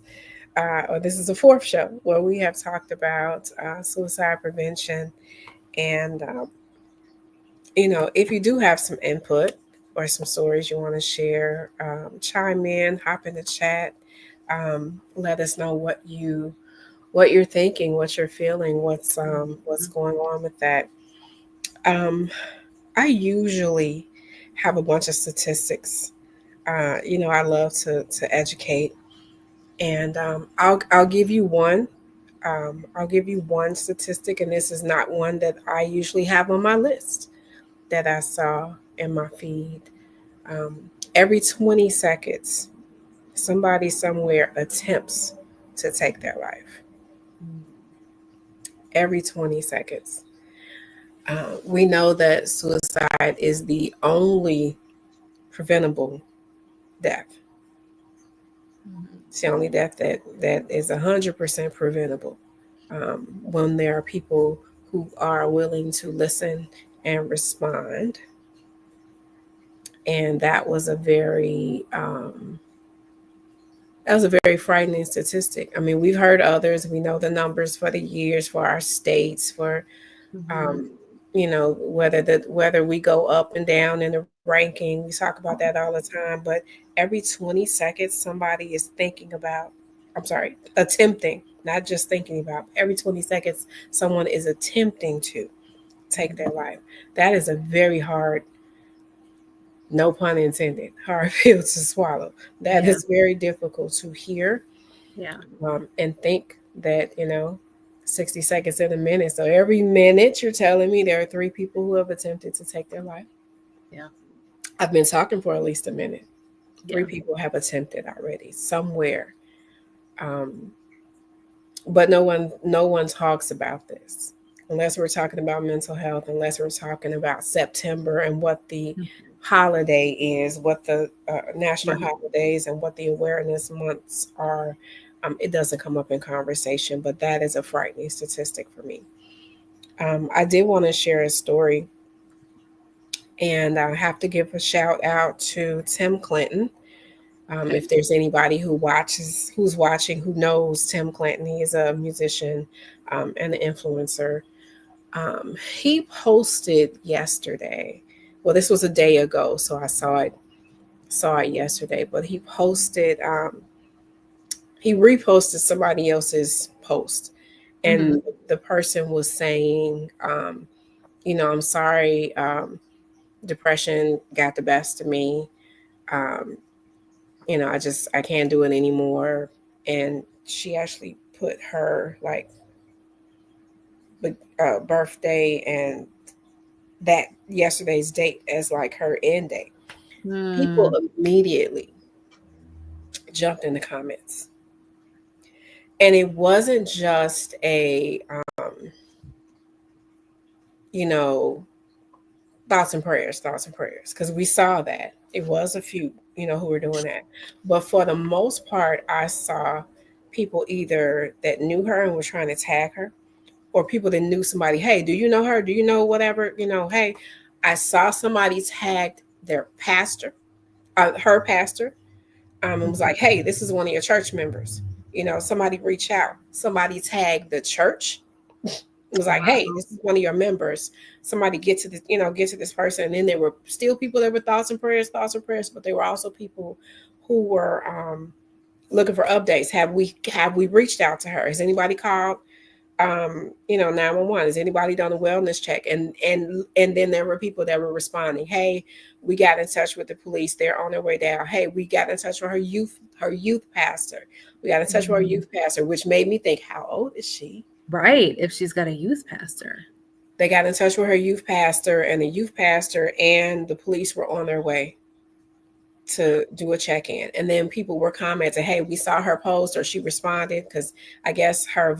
[SPEAKER 2] or this is the 4th show where we have talked about suicide prevention. And if you do have some input or some stories you want to share, chime in, hop in the chat. Let us know what you're thinking, what you're feeling, what's
[SPEAKER 1] Mhm.
[SPEAKER 2] going on with that. Um, I usually have a bunch of statistics. I love to educate, and I'll give you one. I'll give you one statistic, and this is not one that I usually have on my list that I saw in my feed. Um, every 20 seconds, somebody somewhere attempts to take their life.
[SPEAKER 1] Mhm.
[SPEAKER 2] Every 20 seconds. We know that suicide is the only preventable death.
[SPEAKER 1] Mhm.
[SPEAKER 2] It's the only death that is 100% preventable. When there are people who are willing to listen and respond. And that was a very frightening statistic. I mean, we've heard others. We know the numbers for the years, for our states, for
[SPEAKER 1] Mhm.
[SPEAKER 2] whether we go up and down in the ranking. We talk about that all the time. But every 20 seconds, somebody is thinking about. I'm sorry, attempting, not just thinking about. Every 20 seconds, someone is attempting to take their life. That is a very hard, no pun intended, hard pill to swallow. That
[SPEAKER 1] Yeah.
[SPEAKER 2] is very difficult to hear,
[SPEAKER 1] Yeah.
[SPEAKER 2] and think that 60 seconds in a minute. So every minute you're telling me there are 3 people who have attempted to take their life.
[SPEAKER 1] Yeah.
[SPEAKER 2] I've been talking for at least a minute. Three
[SPEAKER 1] Yeah.
[SPEAKER 2] people have attempted already somewhere. Um, but no one talks about this unless we're talking about mental health, unless we're talking about September and what the
[SPEAKER 1] Mhm.
[SPEAKER 2] holiday is, what the national
[SPEAKER 1] Right.
[SPEAKER 2] holidays and what the awareness months are. It doesn't come up in conversation, but that is a frightening statistic for me. I did want to share a story, and I have to give a shout out to Tim Clinton.
[SPEAKER 1] Okay.
[SPEAKER 2] If there's anybody who's watching, who knows Tim Clinton, he is a musician and an influencer. He posted yesterday. Well, this was a day ago, so I saw it yesterday. But he reposted somebody else's post,
[SPEAKER 1] Mhm.
[SPEAKER 2] and the person was saying, I'm sorry, depression got the best of me. Um, I can't do it anymore. And she actually put her like birthday and that yesterday's date as like her end date. People
[SPEAKER 1] Mm.
[SPEAKER 2] immediately jumped in the comments, and it wasn't just you know thoughts and prayers, because we saw that it was a few who were doing that, but for the most part, I saw people either that knew her and were trying to tag her, or people that knew somebody. Hey, do you know her? Do you know whatever? Hey, I saw somebody tagged their pastor, her pastor, and was
[SPEAKER 1] Mhm.
[SPEAKER 2] like, hey, this is one of your church members. Somebody reach out. Somebody tagged the church. It was like, hey,
[SPEAKER 1] Wow.
[SPEAKER 2] this is one of your members. Somebody get to this person. And then there were still people that were thoughts and prayers, but there were also people who were looking for updates. Have we reached out to her? Has anybody called? 911, is anybody done a wellness check? And then there were people that were responding, hey, we got in touch with the police, they're on their way down. Hey, we got in touch with her youth pastor. We got in touch with our
[SPEAKER 1] Mhm.
[SPEAKER 2] youth pastor, which made me think, how old is she?
[SPEAKER 1] Right. If she's got a youth pastor.
[SPEAKER 2] They got in touch with her youth pastor, and the youth pastor and the police were on their way to do a check-in. And then people were commenting, hey, we saw her post, or she responded, because I guess her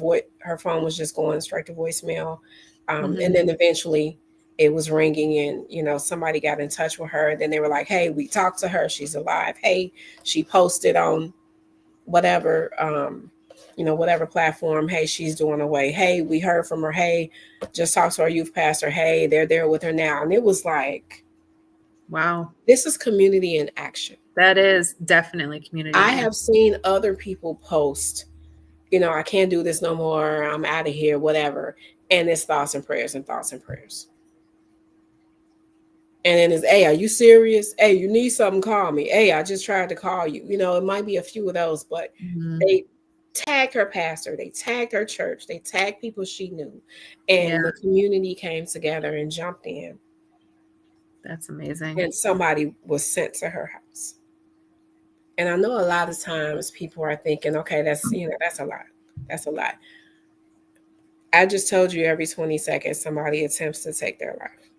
[SPEAKER 2] phone was just going straight to voicemail. And
[SPEAKER 1] Mhm.
[SPEAKER 2] then eventually it was ringing, and somebody got in touch with her. And then they were like, hey, we talked to her, she's alive. Hey, she posted on whatever whatever platform, hey, she's doing away. Hey, we heard from her. Hey, just talked to our youth pastor. Hey, they're there with her now. And it was like,
[SPEAKER 1] Wow.
[SPEAKER 2] this is community in action.
[SPEAKER 1] That is definitely community
[SPEAKER 2] I
[SPEAKER 1] in
[SPEAKER 2] have
[SPEAKER 1] action.
[SPEAKER 2] seen other people post, I can't do this no more, I'm out of here, whatever. And it's thoughts and prayers and thoughts and prayers. And then it's, hey, are you serious? Hey, you need something, call me. Hey, I just tried to call you. It might be a few of those, but
[SPEAKER 1] Mhm.
[SPEAKER 2] they tagged her pastor, they tagged her church, they tagged people she knew.
[SPEAKER 1] Yeah,
[SPEAKER 2] And the community came together and jumped in,
[SPEAKER 1] that's amazing.
[SPEAKER 2] and somebody was sent to her house. And I know a lot of times people are thinking, okay, that's a lot. That's a lot. I just told you every 20 seconds somebody attempts to take their life.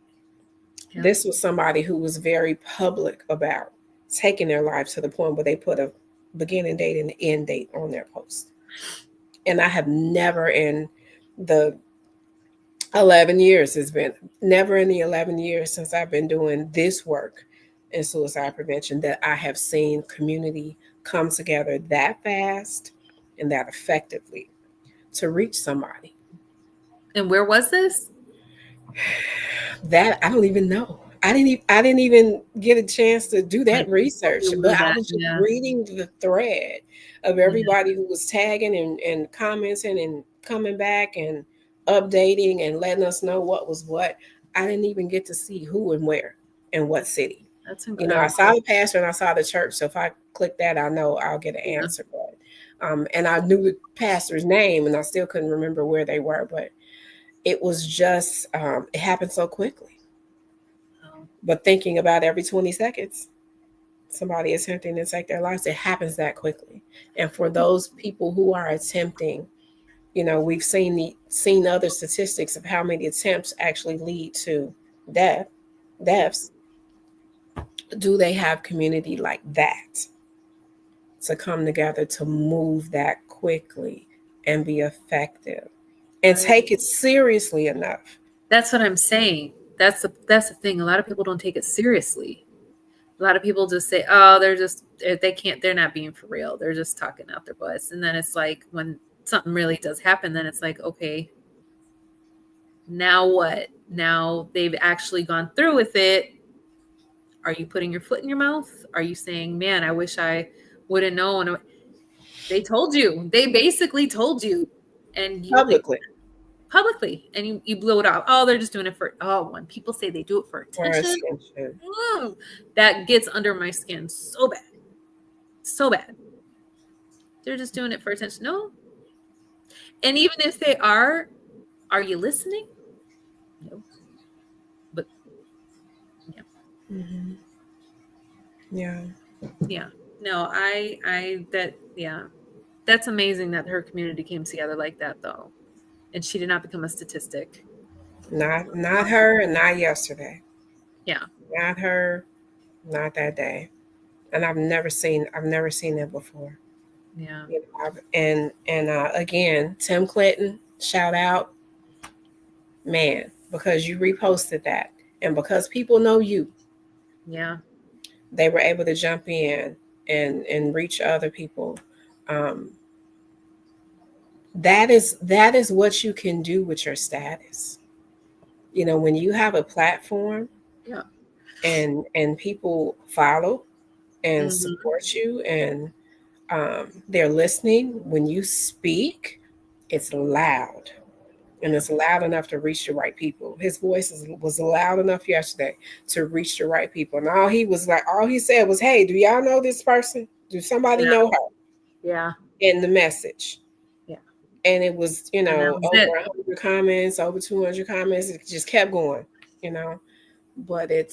[SPEAKER 1] Yeah.
[SPEAKER 2] This was somebody who was very public about taking their life, to the point where they put a beginning date and end date on their post. And I have never in the 11 years, it's been never in the 11 years since I've been doing this work in suicide prevention, that I have seen community come together that fast and that effectively to reach somebody.
[SPEAKER 1] And where was this?
[SPEAKER 2] That I don't even know. I didn't even get a chance to do
[SPEAKER 1] Like
[SPEAKER 2] that research, but
[SPEAKER 1] do
[SPEAKER 2] I
[SPEAKER 1] that.
[SPEAKER 2] was just
[SPEAKER 1] Yeah.
[SPEAKER 2] reading the thread of
[SPEAKER 1] Yeah.
[SPEAKER 2] everybody who was tagging and commenting and coming back and updating and letting us know what was what. I didn't even get to see who and where and what city.
[SPEAKER 1] That's
[SPEAKER 2] I saw
[SPEAKER 1] incredible.
[SPEAKER 2] the pastor and I saw the church. So if I click that, I know I'll get an
[SPEAKER 1] Yeah.
[SPEAKER 2] answer. But and I knew the pastor's name, and I still couldn't remember where they were. But it was just it happened so quickly.
[SPEAKER 1] Oh,
[SPEAKER 2] But thinking about every 20 seconds, somebody attempting to take their lives, it happens that quickly. And for those people who are attempting, we've seen other statistics of how many attempts actually lead to death,
[SPEAKER 1] yeah.
[SPEAKER 2] deaths. Do they have community like that to come together to move that quickly and be effective and
[SPEAKER 1] Right.
[SPEAKER 2] take it seriously enough?
[SPEAKER 1] That's what I'm saying. That's the thing. A lot of people don't take it seriously. A lot of people just say, "Oh, they can't. They're not being for real. They're just talking out their butts." And then it's like when something really does happen, then it's like, okay, now what? Now they've actually gone through with it. Are you putting your foot in your mouth? Are you saying, "Man, I wish I would have known"? They told you. They basically told you, and you
[SPEAKER 2] Publicly.
[SPEAKER 1] publicly, and you blew it off. Oh, they're just doing it for. Oh, when people say they do it for
[SPEAKER 2] For
[SPEAKER 1] attention,
[SPEAKER 2] attention.
[SPEAKER 1] that gets under my skin so bad, so bad. They're just doing it for attention. No, and even if they are you listening? No, but yeah,
[SPEAKER 2] Mhm. Yeah.
[SPEAKER 1] yeah. No, yeah. That's amazing that her community came together like that, though, and she did not become a statistic.
[SPEAKER 2] Not her, and not yesterday.
[SPEAKER 1] Yeah,
[SPEAKER 2] Not her, not that day. And I've never seen that before.
[SPEAKER 1] yeah,
[SPEAKER 2] And again, Tim Clinton, shout out, man, because you reposted that, and because people know you,
[SPEAKER 1] yeah.
[SPEAKER 2] they were able to jump in and reach other people. Um, that is what you can do with your status. When you have a platform
[SPEAKER 1] Yeah.
[SPEAKER 2] and people follow and
[SPEAKER 1] Mhm.
[SPEAKER 2] support you, and they're listening when you speak, it's loud, and
[SPEAKER 1] Yeah.
[SPEAKER 2] it's loud enough to reach the right people. His voice was loud enough yesterday to reach the right people. And all he said was, hey, do y'all know this person? Do somebody
[SPEAKER 1] Yeah.
[SPEAKER 2] know her?
[SPEAKER 1] Yeah.
[SPEAKER 2] In the message.
[SPEAKER 1] Yeah.
[SPEAKER 2] and it was,
[SPEAKER 1] And that was
[SPEAKER 2] over
[SPEAKER 1] it.
[SPEAKER 2] 100 comments, over 200 comments. It just kept going, you know. But it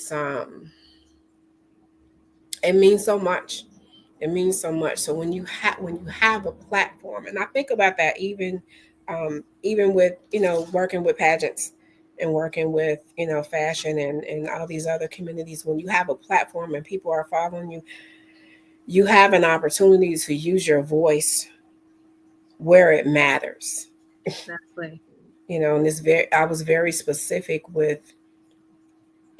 [SPEAKER 2] means so much. It means so much. So when you have a platform, and I think about that even with working with pageants and working with fashion and all these other communities. When you have a platform and people are following you, you have an opportunity to use your voice where it matters.
[SPEAKER 1] Exactly.
[SPEAKER 2] And I was very specific with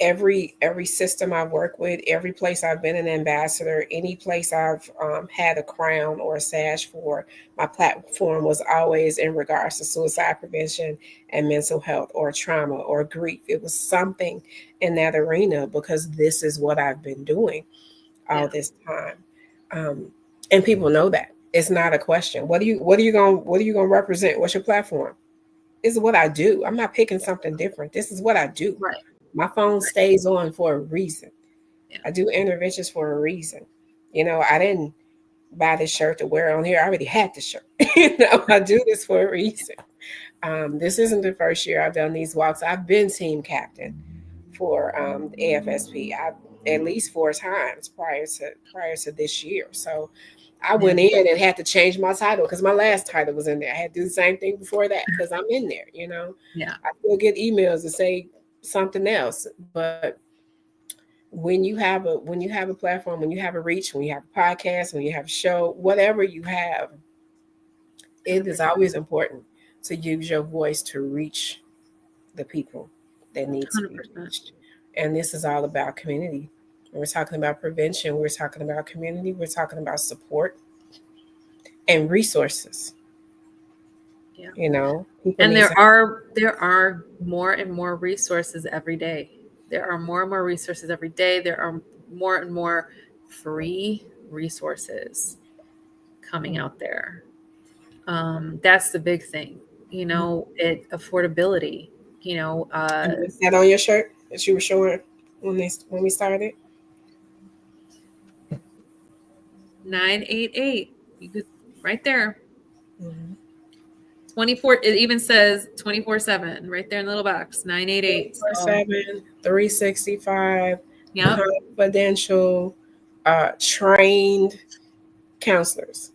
[SPEAKER 2] every system I've worked with, every place I've been an ambassador, any place I've had a crown or a sash for. My platform was always in regards to suicide prevention and mental health or trauma or grief. It was something in that arena because this is what I've been doing
[SPEAKER 1] Yeah.
[SPEAKER 2] all this time, and people know that it's not a question. What are you going to represent? What's your platform? This is what I do. I'm not picking something different. This is what I do.
[SPEAKER 1] Right.
[SPEAKER 2] My phone stays on for a reason.
[SPEAKER 1] Yeah.
[SPEAKER 2] I do interventions for a reason. I didn't buy this shirt to wear on here. I already had the shirt. I do this for a reason. This isn't the first year I've done these walks. I've been team captain for the AFSP. At least 4 times prior to this year. So I
[SPEAKER 1] Yeah.
[SPEAKER 2] went in and had to change my title because my last title was in there. I had to do the same thing before that because I'm in there.
[SPEAKER 1] Yeah.
[SPEAKER 2] I still get emails to say something else, but when you have a platform, when you have a reach, when you have a podcast, when you have a show, whatever you have, it is
[SPEAKER 1] 100%.
[SPEAKER 2] always important to use your voice to reach the people that need to be
[SPEAKER 1] 100%.
[SPEAKER 2] reached. And this is all about community. We're talking about prevention, we're talking about community, we're talking about support and resources.
[SPEAKER 1] Yeah.
[SPEAKER 2] People
[SPEAKER 1] And
[SPEAKER 2] need to.
[SPEAKER 1] there are more and more resources every day. There are more and more resources every day. There are more and more free resources coming out there. That's the big thing. Affordability. You know, uh,
[SPEAKER 2] And is that on your shirt that you were showing when we started?
[SPEAKER 1] 988. You could right there.
[SPEAKER 2] Mm-hmm.
[SPEAKER 1] 24. It even says 24/7 right there in the little box. 988. So
[SPEAKER 2] 24/7, 365,
[SPEAKER 1] yep.
[SPEAKER 2] confidential, trained counselors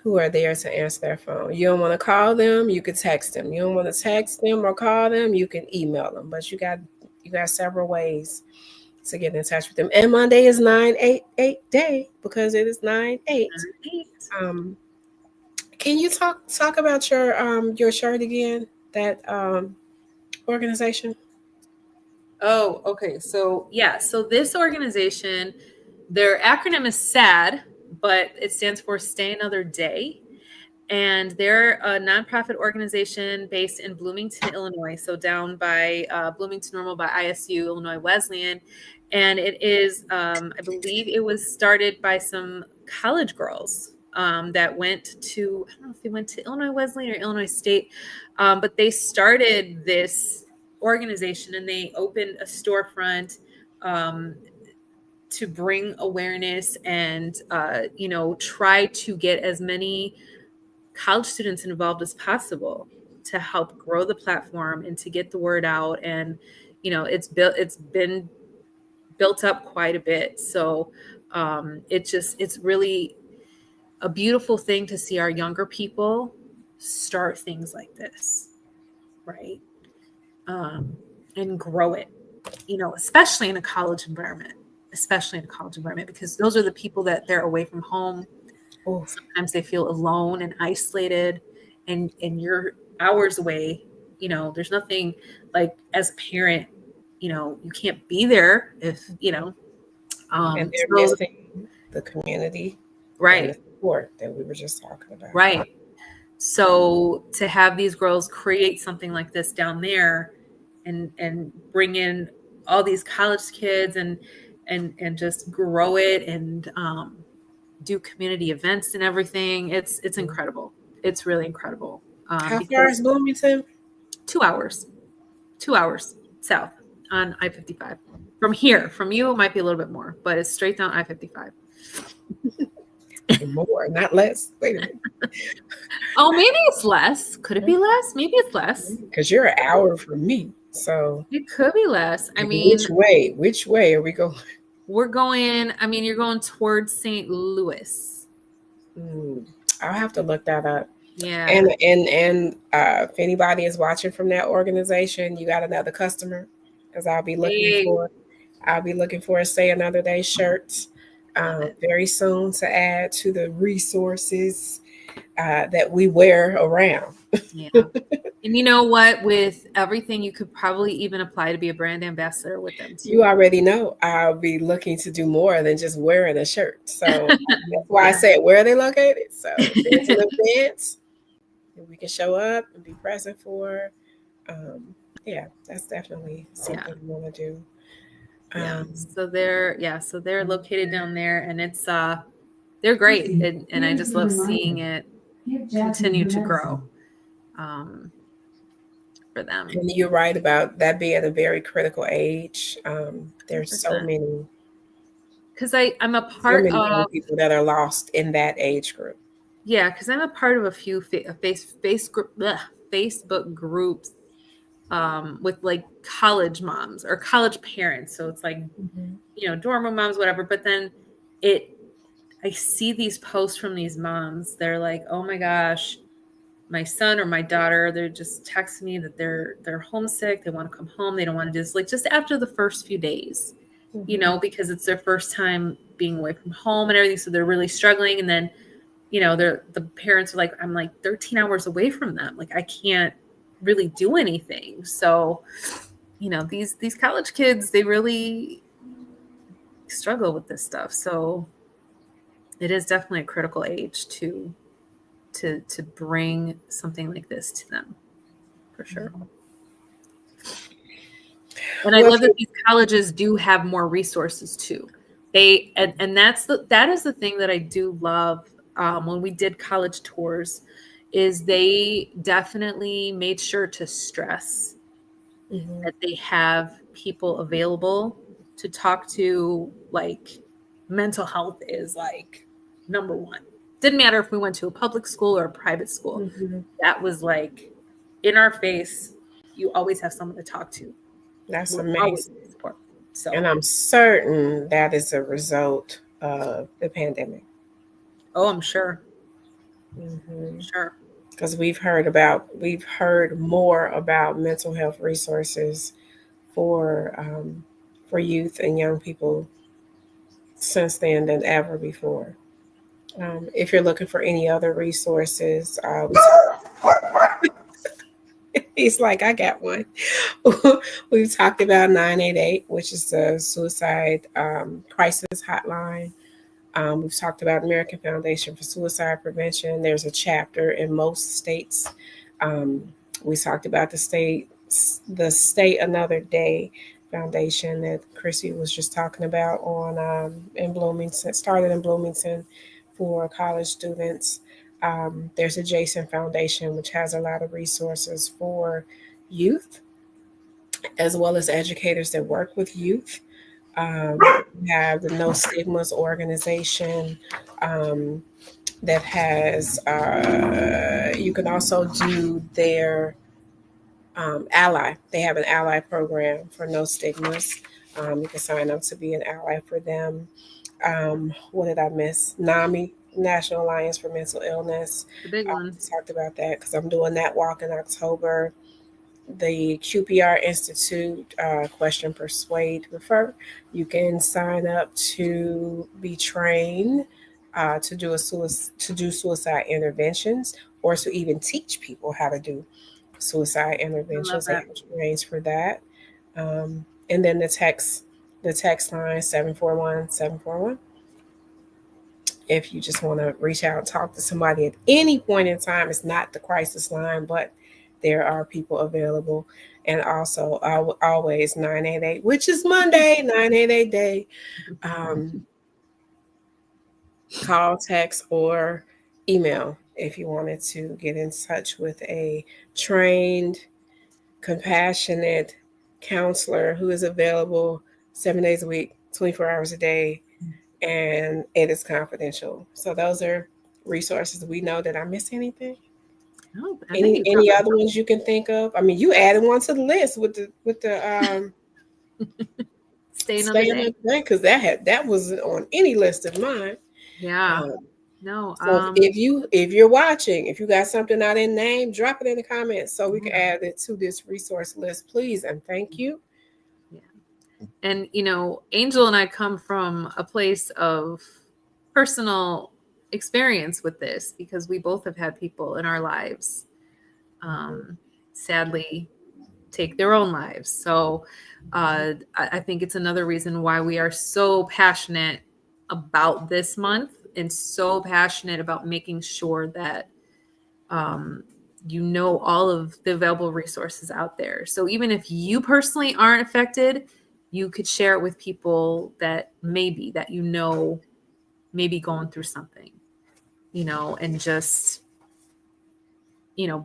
[SPEAKER 2] who are there to answer their phone. You don't want to call them, you can text them. You don't want to text them or call them, you can email them. But you got several ways to get in touch with them. And Monday is 988 day because it is 9/8.
[SPEAKER 1] 988.
[SPEAKER 2] Um, can you talk about your shirt again? That organization.
[SPEAKER 1] Oh, okay. So yeah, so this organization, their acronym is SAD, but it stands for Stay Another Day. And they're a nonprofit organization based in Bloomington, Illinois. So down by Bloomington Normal by ISU, Illinois Wesleyan. And it is, I believe it was started by some college girls that went to, I don't know if they went to Illinois Wesleyan or Illinois State, but they started this organization and they opened a storefront um, to bring awareness and, try to get as many college students involved as possible to help grow the platform and to get the word out. And it's been built up quite a bit. So it's really a beautiful thing to see our younger people start things like this, right? um, and grow it, especially in a college environment, because those are the people that they're away from home.
[SPEAKER 2] Oh,
[SPEAKER 1] Sometimes they feel alone and isolated, and you're hours away. There's nothing like, as a parent, you can't be there if
[SPEAKER 2] and they're
[SPEAKER 1] so
[SPEAKER 2] missing the community and
[SPEAKER 1] right,
[SPEAKER 2] the support that we were just talking about.
[SPEAKER 1] right. So to have these girls create something like this down there and bring in all these college kids and just grow it and do community events and everything, it's incredible. It's really incredible.
[SPEAKER 2] How far
[SPEAKER 1] Because
[SPEAKER 2] is Bloomington?
[SPEAKER 1] 2 hours, 2 hours south on I-55. From here, from you, it might be a little bit more, but it's straight down I-55.
[SPEAKER 2] More, not less. Wait a minute.
[SPEAKER 1] Oh, maybe it's less. Could it be less? Maybe it's less.
[SPEAKER 2] Because you're an hour from me. So
[SPEAKER 1] It could be less. I
[SPEAKER 2] which
[SPEAKER 1] mean,
[SPEAKER 2] way? Which way are we going?
[SPEAKER 1] we're going, I mean, you're going towards St. Louis.
[SPEAKER 2] Hmm, I'll have to look that up.
[SPEAKER 1] Yeah.
[SPEAKER 2] And if anybody is watching from that organization, you got another customer, because
[SPEAKER 1] Hey,
[SPEAKER 2] I'll be looking for a Say Another Day shirts
[SPEAKER 1] love it.
[SPEAKER 2] very soon to add to the resources that we wear around.
[SPEAKER 1] Yeah. And you know what? With everything, you could probably even apply to be a brand ambassador with them too.
[SPEAKER 2] You already know I'll be looking to do more than just wearing a shirt. So that's why I
[SPEAKER 1] Yeah.
[SPEAKER 2] said where are they located. So if there's an event that we can show up and be present for, um, yeah, that's definitely
[SPEAKER 1] Yeah.
[SPEAKER 2] something we want to do.
[SPEAKER 1] Yeah.
[SPEAKER 2] Um,
[SPEAKER 1] So they're located down there and it's they're great. And I just love seeing it continue to grow um for them.
[SPEAKER 2] and you're right about that being a very critical age. There's
[SPEAKER 1] 100%. Because I'm a
[SPEAKER 2] so
[SPEAKER 1] part
[SPEAKER 2] many young
[SPEAKER 1] of
[SPEAKER 2] people that are lost in that age group.
[SPEAKER 1] yeah, because I'm a part of a few Facebook groups with like college moms or college parents. So it's like,
[SPEAKER 2] Mhm.
[SPEAKER 1] dorm room moms, whatever. But then it I see these posts from these moms. They're like, "Oh my gosh, my son or my daughter, they're just texting me that they're homesick. They want to come home. They don't want to do this." Like just after the first few days,
[SPEAKER 2] Mhm.
[SPEAKER 1] because it's their first time being away from home and everything. So they're really struggling. And then, the parents are like, I'm like 13 hours away from them. Like I can't really do anything. So, these college kids, they really struggle with this stuff. So it is definitely a critical age to bring something like this to them for sure. And I
[SPEAKER 2] Well,
[SPEAKER 1] love that these colleges do have more resources too. And that is the thing that I do love when we did college tours is they definitely made sure to stress
[SPEAKER 2] mhm.
[SPEAKER 1] that they have people available to talk to. Like mental health is like number one. Didn't matter if we went to a public school or a private school.
[SPEAKER 2] Mhm.
[SPEAKER 1] That was like in our face. You always have someone to talk to.
[SPEAKER 2] That's
[SPEAKER 1] We're always
[SPEAKER 2] amazing.
[SPEAKER 1] support.
[SPEAKER 2] And
[SPEAKER 1] So,
[SPEAKER 2] I'm certain that is a result of the pandemic.
[SPEAKER 1] oh, I'm sure,
[SPEAKER 2] Because
[SPEAKER 1] sure.
[SPEAKER 2] we've heard more about mental health resources for um, for youth and young people since then than ever before. If you're looking for any other resources, he's like, I got one. We've talked about 988, which is the suicide crisis hotline. We've talked about American Foundation for Suicide Prevention. There's a chapter in most states. Um, we talked about the State Another Day Foundation that Chrissy was just talking about on in Bloomington, started in Bloomington for college students. There's a Jason Foundation, which has a lot of resources for youth as well as educators that work with youth. We have the No Stigmas organization um, that has, you can also do their ally. They have an ally program for No Stigmas. You can sign up to be an ally for them. What did I miss? NAMI, National Alliance for Mental Illness.
[SPEAKER 1] The big one.
[SPEAKER 2] We talked about that because I'm doing that walk in October. The QPR Institute, Question, Persuade, Refer. You can sign up to be trained to do suicide interventions, or to even teach people how to do suicide
[SPEAKER 1] I love
[SPEAKER 2] interventions. They
[SPEAKER 1] that.
[SPEAKER 2] have trainings for that. And then the text line 741-741. If you just want to reach out and talk to somebody at any point in time, it's not the crisis line, but there are people available. And also, always 988, which is Monday, 988 day. Um, Call, text, or email if you wanted to get in touch with a trained, compassionate counselor who is available 7 days a week, 24 hours a day, and it is confidential. So those are resources. We know. Did I miss anything?
[SPEAKER 1] No, I think you
[SPEAKER 2] Any
[SPEAKER 1] covered
[SPEAKER 2] other ones you can think of? I mean, you added one to the list with the
[SPEAKER 1] stay another
[SPEAKER 2] stay
[SPEAKER 1] day.
[SPEAKER 2] another day, because that wasn't on any list of mine.
[SPEAKER 1] Yeah.
[SPEAKER 2] Um,
[SPEAKER 1] No.
[SPEAKER 2] so if you're watching, if you got something I didn't name, drop it in the comments so we can
[SPEAKER 1] Yeah.
[SPEAKER 2] add it to this resource list, please, and thank you.
[SPEAKER 1] Yeah. And Angel and I come from a place of personal experience with this because we both have had people in our lives sadly take their own lives. So I think it's another reason why we are so passionate about this month and so passionate about making sure that um, all of the available resources out there. So even if you personally aren't affected, you could share it with people that maybe going through something, and just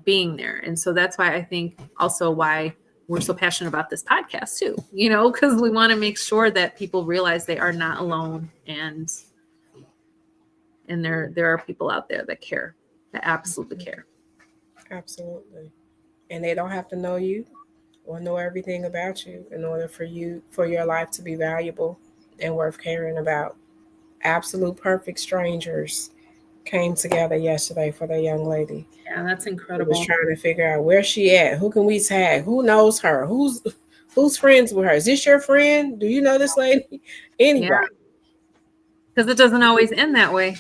[SPEAKER 1] being there. And so that's why I think also why we're so passionate about this podcast too, because we want to make sure that people realize they are not alone, and there are people out there that care, that absolutely care.
[SPEAKER 2] Absolutely. And they don't have to know you or know everything about you in order for your life to be valuable and worth caring about. Absolute perfect strangers came together yesterday for the young lady.
[SPEAKER 1] Yeah, that's
[SPEAKER 2] We was
[SPEAKER 1] incredible.
[SPEAKER 2] trying to figure out where she at. Who can we tag? Who knows her? Who's friends with her? Is this your friend? Do you know this lady?
[SPEAKER 1] Yeah,
[SPEAKER 2] Anybody?
[SPEAKER 1] because it doesn't always end that way.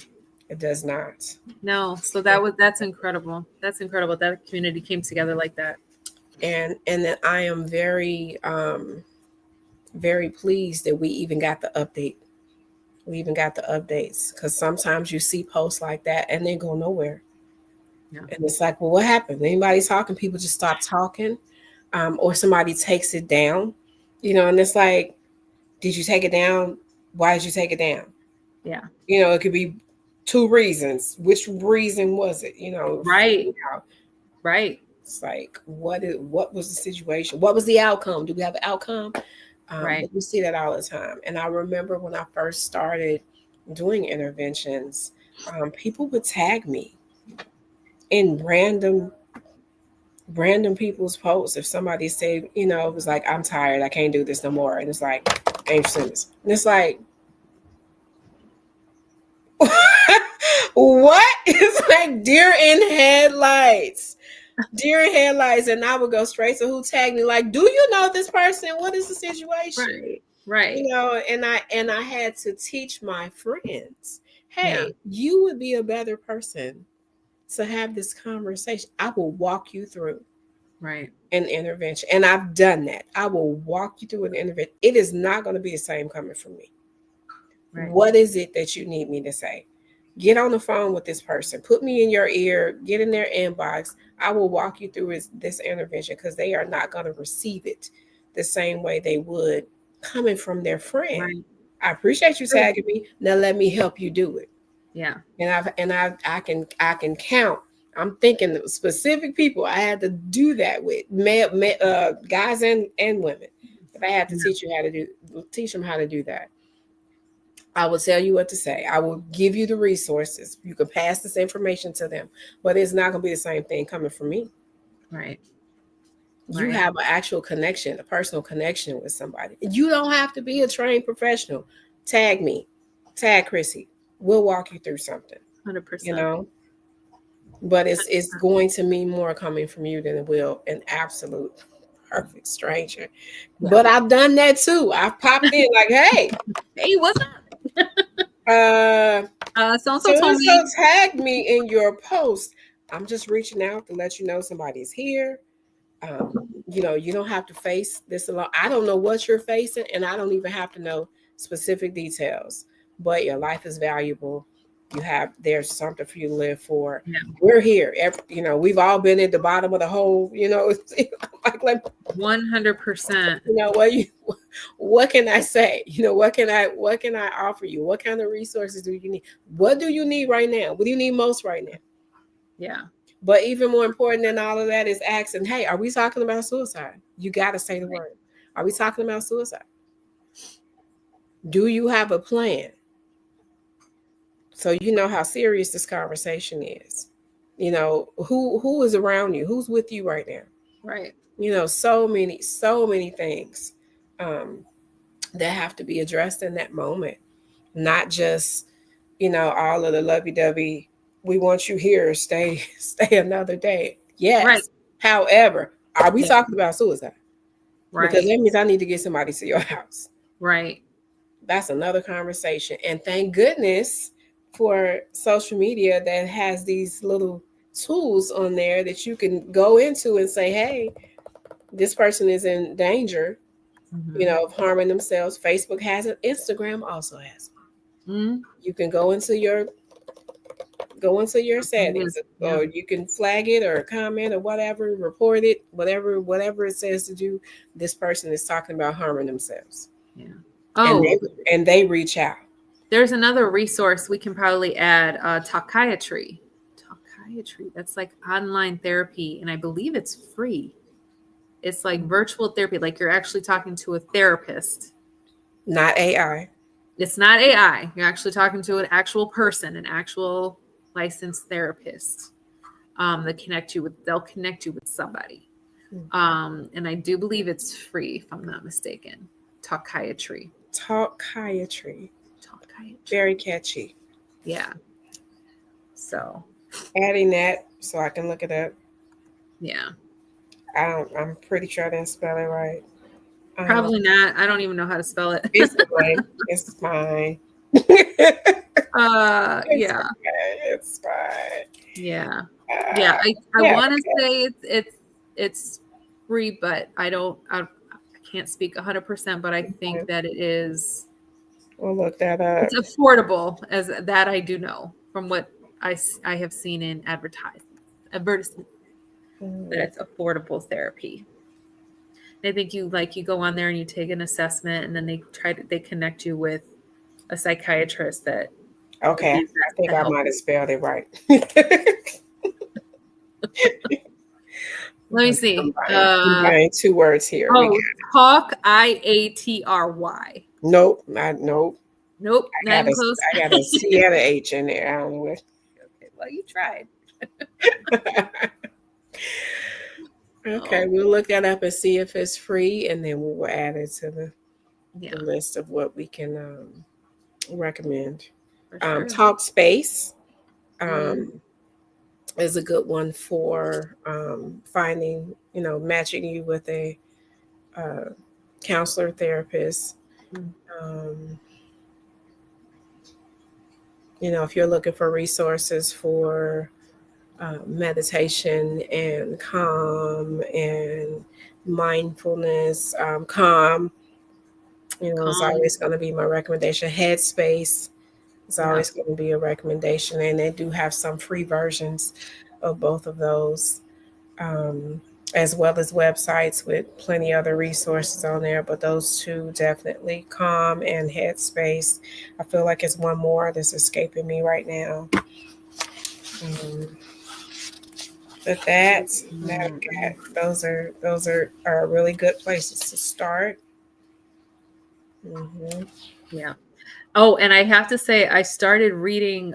[SPEAKER 2] It does not.
[SPEAKER 1] No, so that's incredible. That's incredible that community came together like that.
[SPEAKER 2] And then I am very pleased that we even got the update. We even got the updates because sometimes you see posts like that and they go nowhere.
[SPEAKER 1] Yeah.
[SPEAKER 2] And it's like, well, what happened? Anybody talking? People just stop talking, or somebody takes it down, and it's like, did you take it down? Why did you take it down?
[SPEAKER 1] Yeah.
[SPEAKER 2] It could be two reasons. Which reason was it?
[SPEAKER 1] Right. Right.
[SPEAKER 2] It's like, what was the situation? What was the outcome? Do we have an outcome?
[SPEAKER 1] Right.
[SPEAKER 2] But we see that all the time. And I remember when I first started doing interventions, people would tag me in random people's posts. If somebody said, it was like, I'm tired, I can't do this no more. And it's like, Angel Simmons. And it's like, what? It's like deer in headlights. Deer in headlights. And I would go straight to who tagged me, like, do you know this person? What is the situation?
[SPEAKER 1] Right. Right.
[SPEAKER 2] And I had to teach my friends,
[SPEAKER 1] Yeah.
[SPEAKER 2] hey, you would be a better person to have this conversation. I will walk you through
[SPEAKER 1] Right.
[SPEAKER 2] an intervention. And I've done that. I will walk you through an intervention. It is not going to be the same coming from me.
[SPEAKER 1] Right.
[SPEAKER 2] What is it that you need me to say? Get on the phone with this person. Put me in your ear. Get in their inbox. I will walk you through this intervention because they are not going to receive it the same way they would coming from their friend.
[SPEAKER 1] Right.
[SPEAKER 2] I appreciate you tagging me. Now let me help you do it.
[SPEAKER 1] Yeah.
[SPEAKER 2] I can count. I'm thinking of specific people I had to do that with, guys and women. If I had to teach them how to do that. I will tell you what to say. I will give you the resources. You can pass this information to them, but it's not going to be the same thing coming from me.
[SPEAKER 1] Right.
[SPEAKER 2] You
[SPEAKER 1] Right.
[SPEAKER 2] have an actual connection, a personal connection with somebody. You don't have to be a trained professional. Tag me, tag Chrissy. We'll walk you through something,
[SPEAKER 1] 100%.
[SPEAKER 2] But it's going to mean more coming from you than it will an absolute perfect stranger.
[SPEAKER 1] Yeah.
[SPEAKER 2] But I've done that too. I've popped in like, hey,
[SPEAKER 1] Hey, what's up? So
[SPEAKER 2] so
[SPEAKER 1] told me.
[SPEAKER 2] tag me in your post. I'm just reaching out to let you know somebody's here. You don't have to face this alone. I don't know what you're facing, and I don't even have to know specific details. But your life is valuable. There's something for you to live for.
[SPEAKER 1] Yeah.
[SPEAKER 2] We're here. We've all been at the bottom of the hole. Like
[SPEAKER 1] 100%.
[SPEAKER 2] What can I say? What can I offer you? What kind of resources do you need? What do you need right now? What do you need most right now?
[SPEAKER 1] Yeah.
[SPEAKER 2] But even more important than all of that is asking, hey, are we talking about suicide? You got to say the word. Are we talking about suicide? Do you have a plan? So you know how serious this conversation is. You know, who is around you? Who's with you right now?
[SPEAKER 1] Right.
[SPEAKER 2] You know, so many things um, that have to be addressed in that moment. Not just, you know, all of the lovey-dovey, we want you here, stay, stay another day.
[SPEAKER 1] Right.
[SPEAKER 2] Yes. However, are we
[SPEAKER 1] Yeah.
[SPEAKER 2] talking about suicide? Because
[SPEAKER 1] Right.
[SPEAKER 2] that means I need to get somebody to your house.
[SPEAKER 1] Right.
[SPEAKER 2] That's another conversation. And thank goodness for social media that has these little tools on there that you can go into and say, hey, this person is in danger, you
[SPEAKER 1] Mm-hmm.
[SPEAKER 2] know, of harming themselves. Facebook has it. Instagram also has it.
[SPEAKER 1] Mm-hmm.
[SPEAKER 2] You can go into your settings,
[SPEAKER 1] Yeah.
[SPEAKER 2] or you can flag it or comment or whatever, report it, whatever it says to do. This person is talking about harming themselves,
[SPEAKER 1] Yeah.
[SPEAKER 2] and
[SPEAKER 1] Oh,
[SPEAKER 2] they reach out.
[SPEAKER 1] there's another resource we can probably add. Talkiatry. Talkiatry. That's like online therapy, and I believe it's free. It's like virtual therapy, like you're actually talking to a therapist.
[SPEAKER 2] Not AI.
[SPEAKER 1] It's not AI. You're actually talking to an actual person, an actual licensed therapist. They'll connect you with somebody. And I do believe it's free, if I'm not mistaken. Talkiatry.
[SPEAKER 2] Talkiatry.
[SPEAKER 1] Talkiatry.
[SPEAKER 2] Very catchy.
[SPEAKER 1] Yeah. So
[SPEAKER 2] Adding that so I can look it up.
[SPEAKER 1] yeah.
[SPEAKER 2] I'm pretty sure I didn't spell it right.
[SPEAKER 1] Probably not. I don't even know how to spell it.
[SPEAKER 2] It's fine. It's fine. It's
[SPEAKER 1] Yeah.
[SPEAKER 2] fine. It's fine.
[SPEAKER 1] Yeah. Yeah. I
[SPEAKER 2] Yeah.
[SPEAKER 1] want to say it's free, but I can't speak 100%, but I think that it is
[SPEAKER 2] We'll look that up.
[SPEAKER 1] it's affordable, as that I do know from what I have seen in advertisements that it's affordable therapy. I think you go on there and you take an assessment, and then they connect you with a psychiatrist that would
[SPEAKER 2] Okay,
[SPEAKER 1] be
[SPEAKER 2] I
[SPEAKER 1] best
[SPEAKER 2] think
[SPEAKER 1] to
[SPEAKER 2] I
[SPEAKER 1] help
[SPEAKER 2] might
[SPEAKER 1] you.
[SPEAKER 2] have spelled it right.
[SPEAKER 1] Let me see.
[SPEAKER 2] Combine two words here. We got
[SPEAKER 1] Oh, talk IATRY.
[SPEAKER 2] nope, nope.
[SPEAKER 1] Nope, not even close.
[SPEAKER 2] I got a C and a H in there. I don't know what.
[SPEAKER 1] Okay, well, you tried.
[SPEAKER 2] Okay,
[SPEAKER 1] Oh,
[SPEAKER 2] we'll look that up and see if it's free, and then we will add it to
[SPEAKER 1] yeah,
[SPEAKER 2] the list of what we can recommend.
[SPEAKER 1] for sure.
[SPEAKER 2] Talk Space
[SPEAKER 1] Mm,
[SPEAKER 2] is a good one for finding, you know, matching you with a uh, counselor, therapist.
[SPEAKER 1] mm,
[SPEAKER 2] Um, you know, if you're looking for resources for meditation and calm and mindfulness, calm, you know, is
[SPEAKER 1] calm.
[SPEAKER 2] always going to be my recommendation. Headspace is
[SPEAKER 1] Yeah.
[SPEAKER 2] always going to be a recommendation, and they do have some free versions of both of those, um, as well as websites with plenty other resources on there. But those two definitely, Calm and Headspace. I feel like it's one more that's escaping me right now. Um, but
[SPEAKER 1] Mm,
[SPEAKER 2] those are really good places to start. Hmm.
[SPEAKER 1] yeah. Oh, and I have to say, I started reading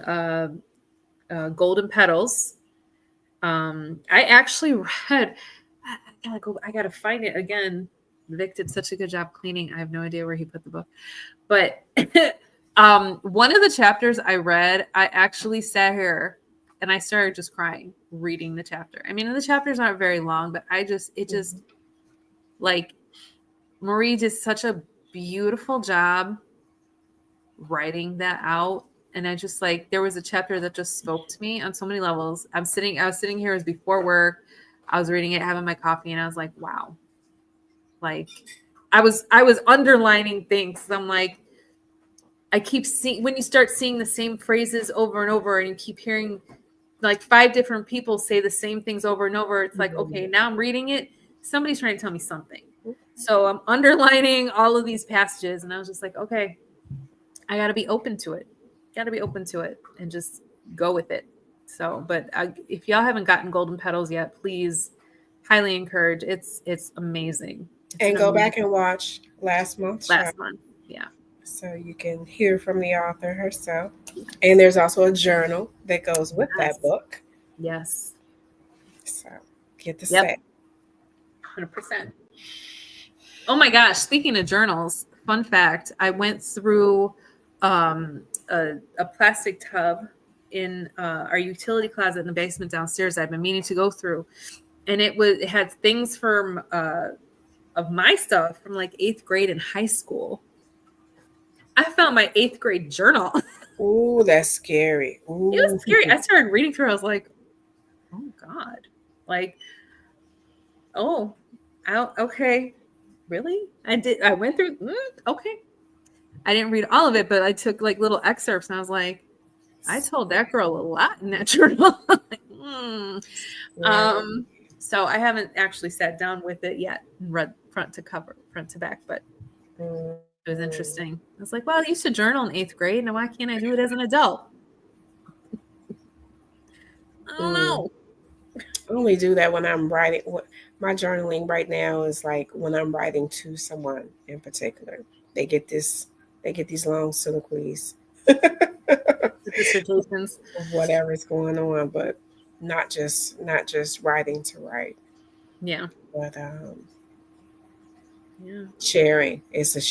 [SPEAKER 1] Golden Petals. I actually read. I gotta find it again. Vic did such a good job cleaning. I have no idea where he put the book, but one of the chapters I read, I actually sat here and I started just crying reading the chapter. I mean, the chapters aren't very long, but it just like Marie did such a beautiful job writing that out. And I just like there was a chapter that just spoke to me on so many levels. I was sitting here, it was before work. I was reading it, having my coffee, and I was like, wow. Like I was underlining things. I'm like, I keep seeing when you start seeing the same phrases over and over, and you keep hearing like 5 different people say the same things over and over. It's like, okay, now I'm reading it. Somebody's trying to tell me something. So I'm underlining all of these passages, and I was just like, okay, I got to be open to it. Got to be open to it and just go with it. So, but if y'all haven't gotten Golden Petals yet, please, highly encourage. It's amazing. It's
[SPEAKER 2] And
[SPEAKER 1] an
[SPEAKER 2] go
[SPEAKER 1] amazing
[SPEAKER 2] back and watch last month's show.
[SPEAKER 1] last month. Yeah.
[SPEAKER 2] So you can hear from the author herself. And there's also a journal that goes with that
[SPEAKER 1] Yes.
[SPEAKER 2] book.
[SPEAKER 1] Yes.
[SPEAKER 2] So get the
[SPEAKER 1] Yep.
[SPEAKER 2] set.
[SPEAKER 1] 100%. Oh my gosh. Speaking of journals, fun fact, I went through a plastic tub in our utility closet in the basement downstairs. I've been meaning to go through. And it had things from of my stuff from like 8th grade in high school. I found my 8th grade journal.
[SPEAKER 2] Ooh, that's scary.
[SPEAKER 1] It was
[SPEAKER 2] Ooh.
[SPEAKER 1] scary. I started reading through. I was like, oh God. Like, oh, okay. Really? I went through, okay. I didn't read all of it, but I took like little excerpts and I was like, I told that girl a lot in that journal. Like, so I haven't actually sat down with it yet and read front to cover, front to back, but it was interesting. I was like, well, I used to journal in 8th grade. Now why can't I do it as an adult? I don't know.
[SPEAKER 2] I only do that when I'm writing. My journaling right now is like when I'm writing to someone in particular. They get this. They get these long soliloquies
[SPEAKER 1] The dissertations.
[SPEAKER 2] of whatever's going on, but not just writing to write,
[SPEAKER 1] Yeah.
[SPEAKER 2] but
[SPEAKER 1] Yeah.
[SPEAKER 2] sharing. It's a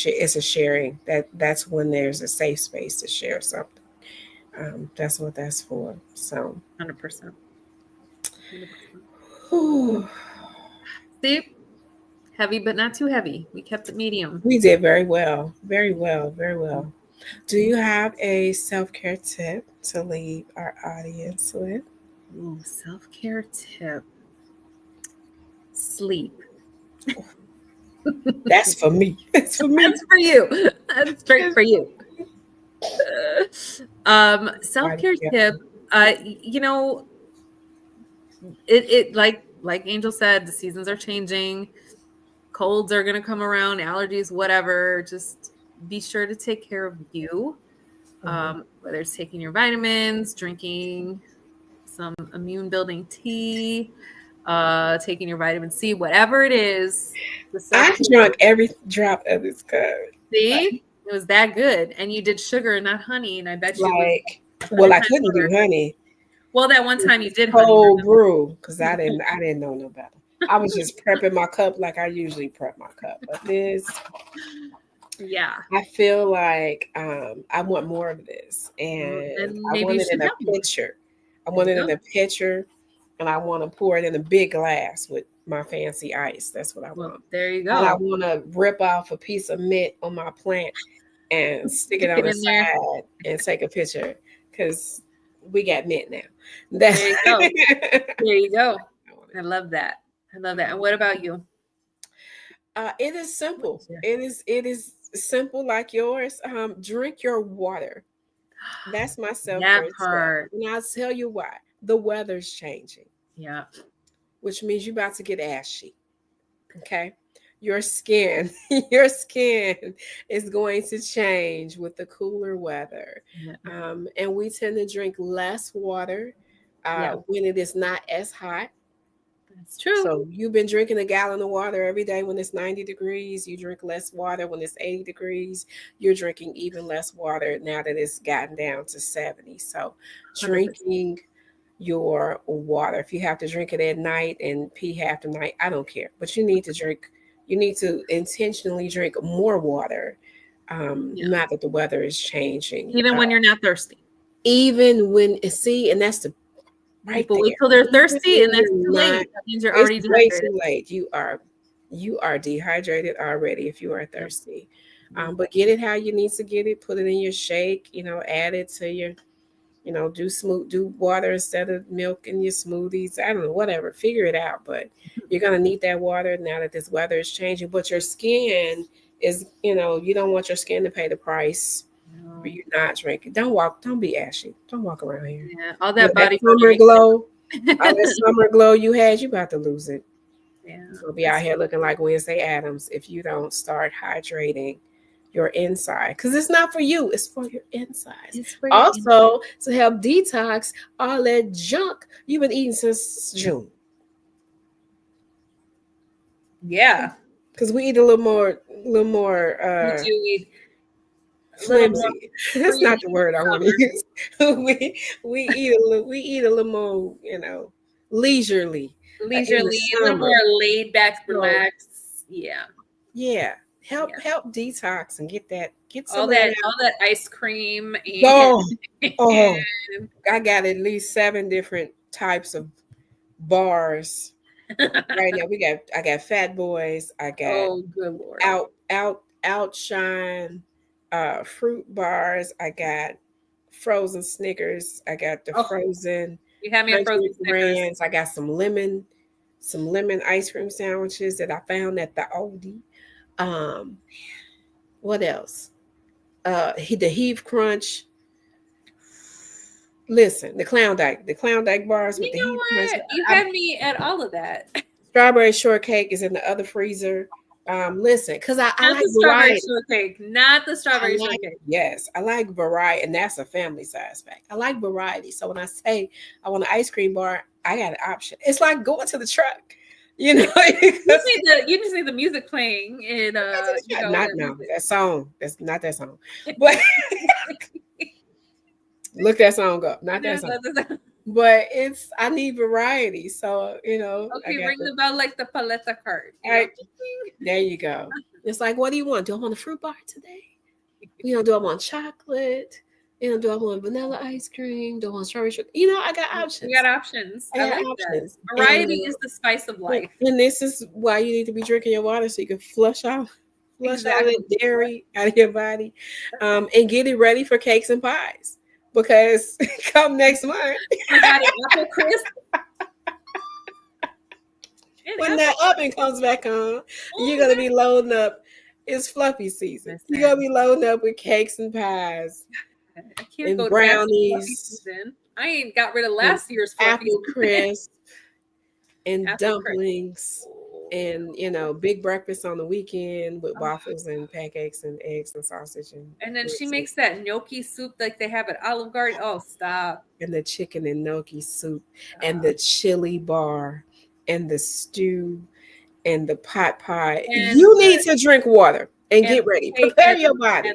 [SPEAKER 2] sharing. That's when there's a safe space to share something. That's what that's for. So.
[SPEAKER 1] 100%. 100%.
[SPEAKER 2] Whew.
[SPEAKER 1] See, heavy, but not too heavy. We kept it medium.
[SPEAKER 2] We did very well. Very well. Very well. Do you have a self care tip to leave our audience with?
[SPEAKER 1] Ooh, self-care tip. Sleep.
[SPEAKER 2] That's for me. That's for me.
[SPEAKER 1] That's for you. That's straight for you. Self-care tip. You know, it like Angel said, the seasons are changing. Colds are gonna come around, allergies, whatever. Just be sure to take care of you. Whether it's taking your vitamins, drinking some immune building tea, taking your vitamin C, whatever it is.
[SPEAKER 2] I drunk every drop of this cup.
[SPEAKER 1] See, it was that good, and you did sugar, not honey, and I bet you it was
[SPEAKER 2] Like, well,
[SPEAKER 1] 100
[SPEAKER 2] I
[SPEAKER 1] times
[SPEAKER 2] couldn't
[SPEAKER 1] better.
[SPEAKER 2] do honey.
[SPEAKER 1] Well, that one time you did honey.
[SPEAKER 2] Cold brew, because I didn't know no better. I was just prepping my cup like I usually prep my cup. But this,
[SPEAKER 1] Yeah,
[SPEAKER 2] I feel like I want more of this, and
[SPEAKER 1] and
[SPEAKER 2] I
[SPEAKER 1] maybe
[SPEAKER 2] want
[SPEAKER 1] you
[SPEAKER 2] it
[SPEAKER 1] should
[SPEAKER 2] in a
[SPEAKER 1] have more.
[SPEAKER 2] pitcher. I
[SPEAKER 1] There
[SPEAKER 2] want
[SPEAKER 1] you
[SPEAKER 2] it in
[SPEAKER 1] go.
[SPEAKER 2] a pitcher, and I want to pour it in a big glass with my fancy ice. That's what I
[SPEAKER 1] Well,
[SPEAKER 2] want.
[SPEAKER 1] there you
[SPEAKER 2] And I
[SPEAKER 1] go.
[SPEAKER 2] want to rip off a piece of mint on my plant and stick it
[SPEAKER 1] Stick
[SPEAKER 2] on
[SPEAKER 1] it
[SPEAKER 2] the
[SPEAKER 1] in there.
[SPEAKER 2] side and take a picture because we got mint now. That's
[SPEAKER 1] There you go. There you go. I love that. I love that. And what about you?
[SPEAKER 2] It is
[SPEAKER 1] What
[SPEAKER 2] simple.
[SPEAKER 1] is your
[SPEAKER 2] It is simple like yours. Drink your water. That's my self
[SPEAKER 1] that
[SPEAKER 2] care tip,
[SPEAKER 1] part?
[SPEAKER 2] and I'll tell you why. The weather's changing,
[SPEAKER 1] Yeah,
[SPEAKER 2] which means you're about to get ashy. Okay, your skin, your skin is going to change with the cooler weather,
[SPEAKER 1] yeah,
[SPEAKER 2] and we tend to drink less water
[SPEAKER 1] yeah.
[SPEAKER 2] when it is not as hot.
[SPEAKER 1] That's true.
[SPEAKER 2] So you've been drinking a gallon of water every day when it's 90 degrees. You drink less water when it's 80 degrees. You're drinking even less water now that it's gotten down to 70. So
[SPEAKER 1] 100%.
[SPEAKER 2] drinking your water. If you have to drink it at night and pee half the night, I don't care. But you need to intentionally drink more water.
[SPEAKER 1] Yeah.
[SPEAKER 2] Not that the weather is changing.
[SPEAKER 1] Even when you're not thirsty.
[SPEAKER 2] Even when, see, and that's the right
[SPEAKER 1] People
[SPEAKER 2] there.
[SPEAKER 1] wait till they're
[SPEAKER 2] Even
[SPEAKER 1] thirsty,
[SPEAKER 2] when
[SPEAKER 1] and that's
[SPEAKER 2] you're
[SPEAKER 1] too late.
[SPEAKER 2] not,
[SPEAKER 1] That means you're
[SPEAKER 2] it's
[SPEAKER 1] already
[SPEAKER 2] way
[SPEAKER 1] dehydrated.
[SPEAKER 2] too late. You are dehydrated already if you are
[SPEAKER 1] Yep.
[SPEAKER 2] thirsty.
[SPEAKER 1] Yep.
[SPEAKER 2] But get it how you need to get it. Put it in your shake. Add it to your. Do water instead of milk in your smoothies. I don't know, whatever. Figure it out. But you're gonna need that water now that this weather is changing. But your skin is, you don't want your skin to pay the price for
[SPEAKER 1] No.
[SPEAKER 2] you not drinking. Don't be ashy. Don't walk around here.
[SPEAKER 1] Yeah, all that
[SPEAKER 2] That
[SPEAKER 1] body butter
[SPEAKER 2] summer
[SPEAKER 1] makes
[SPEAKER 2] glow, all that
[SPEAKER 1] it.
[SPEAKER 2] summer glow you had, you about to lose it.
[SPEAKER 1] Yeah,
[SPEAKER 2] You're gonna be out here looking like Wednesday Adams if you don't start hydrating your inside. Because it's not for you, it's for your insides.
[SPEAKER 1] it's for your
[SPEAKER 2] Also, to help detox all that junk you've been eating since June.
[SPEAKER 1] yeah.
[SPEAKER 2] Because we eat a little more
[SPEAKER 1] We do eat a little more
[SPEAKER 2] flimsy. That's
[SPEAKER 1] free
[SPEAKER 2] not the word I want to
[SPEAKER 1] summer.
[SPEAKER 2] use. We eat a little, leisurely in the
[SPEAKER 1] Leisurely, a little
[SPEAKER 2] summer.
[SPEAKER 1] more laid back,
[SPEAKER 2] So
[SPEAKER 1] relaxed. Yeah.
[SPEAKER 2] yeah,
[SPEAKER 1] Yeah.
[SPEAKER 2] help detox and get some
[SPEAKER 1] All
[SPEAKER 2] of
[SPEAKER 1] that
[SPEAKER 2] that.
[SPEAKER 1] all that ice cream
[SPEAKER 2] Oh,
[SPEAKER 1] and
[SPEAKER 2] oh, I got at least 7 different types of bars right now. I got Fat Boys. I got
[SPEAKER 1] oh good lord.
[SPEAKER 2] outshine fruit bars. I got frozen Snickers. I got the
[SPEAKER 1] Oh,
[SPEAKER 2] frozen
[SPEAKER 1] you had me a frozen
[SPEAKER 2] country
[SPEAKER 1] Snickers.
[SPEAKER 2] brands. I got some lemon ice cream sandwiches that I found at the Aldi. Um, what else? The Heave Crunch. Listen, the Clown Dyke bars with
[SPEAKER 1] You
[SPEAKER 2] the
[SPEAKER 1] know
[SPEAKER 2] Heave Crunch.
[SPEAKER 1] what? You
[SPEAKER 2] I,
[SPEAKER 1] had me at all of that.
[SPEAKER 2] Strawberry shortcake is in the other freezer. Listen, because I
[SPEAKER 1] Not
[SPEAKER 2] like
[SPEAKER 1] the strawberry
[SPEAKER 2] variety.
[SPEAKER 1] shortcake. Not the
[SPEAKER 2] I
[SPEAKER 1] strawberry
[SPEAKER 2] like
[SPEAKER 1] shortcake.
[SPEAKER 2] yes, I like variety, and that's a family size pack. I like variety. So when I say I want an ice cream bar, I got an option. It's like going to the truck, you know.
[SPEAKER 1] You just need the music playing and
[SPEAKER 2] Not
[SPEAKER 1] that
[SPEAKER 2] no
[SPEAKER 1] music.
[SPEAKER 2] that song. That's not that song. But look that song up. Not that song. But I need variety. So, I
[SPEAKER 1] Okay,
[SPEAKER 2] got
[SPEAKER 1] ring the bell like the paleta card.
[SPEAKER 2] I, there you go. It's like, what do you want? Do I want a fruit bar today? Do I want chocolate? Do I want vanilla ice cream? Do I want strawberry sugar? I got
[SPEAKER 1] We
[SPEAKER 2] options.
[SPEAKER 1] got options.
[SPEAKER 2] I
[SPEAKER 1] I
[SPEAKER 2] got
[SPEAKER 1] like that.
[SPEAKER 2] options.
[SPEAKER 1] Variety is the spice of life.
[SPEAKER 2] And this is why you need to be drinking your water so you can flush all
[SPEAKER 1] Exactly.
[SPEAKER 2] that dairy out of your body, and get it ready for cakes and pies. Because come next month,
[SPEAKER 1] I got an apple crisp.
[SPEAKER 2] when that oven comes back on, you're gonna be loading up. It's fluffy season. You're gonna be loading up with cakes and pies
[SPEAKER 1] I can't
[SPEAKER 2] and
[SPEAKER 1] go past fluffy
[SPEAKER 2] brownies
[SPEAKER 1] season. I ain't got rid of
[SPEAKER 2] and
[SPEAKER 1] last year's fluffy
[SPEAKER 2] apple
[SPEAKER 1] season.
[SPEAKER 2] crisp and
[SPEAKER 1] Apple crisp.
[SPEAKER 2] dumplings and big breakfast on the weekend with waffles and pancakes and eggs and sausage
[SPEAKER 1] and then she makes that gnocchi soup like they have at Olive Garden. Oh, stop.
[SPEAKER 2] and the chicken and gnocchi soup and the chili bar and the stew and the pot pie.
[SPEAKER 1] And
[SPEAKER 2] You need to drink water and get ready. Prepare your body.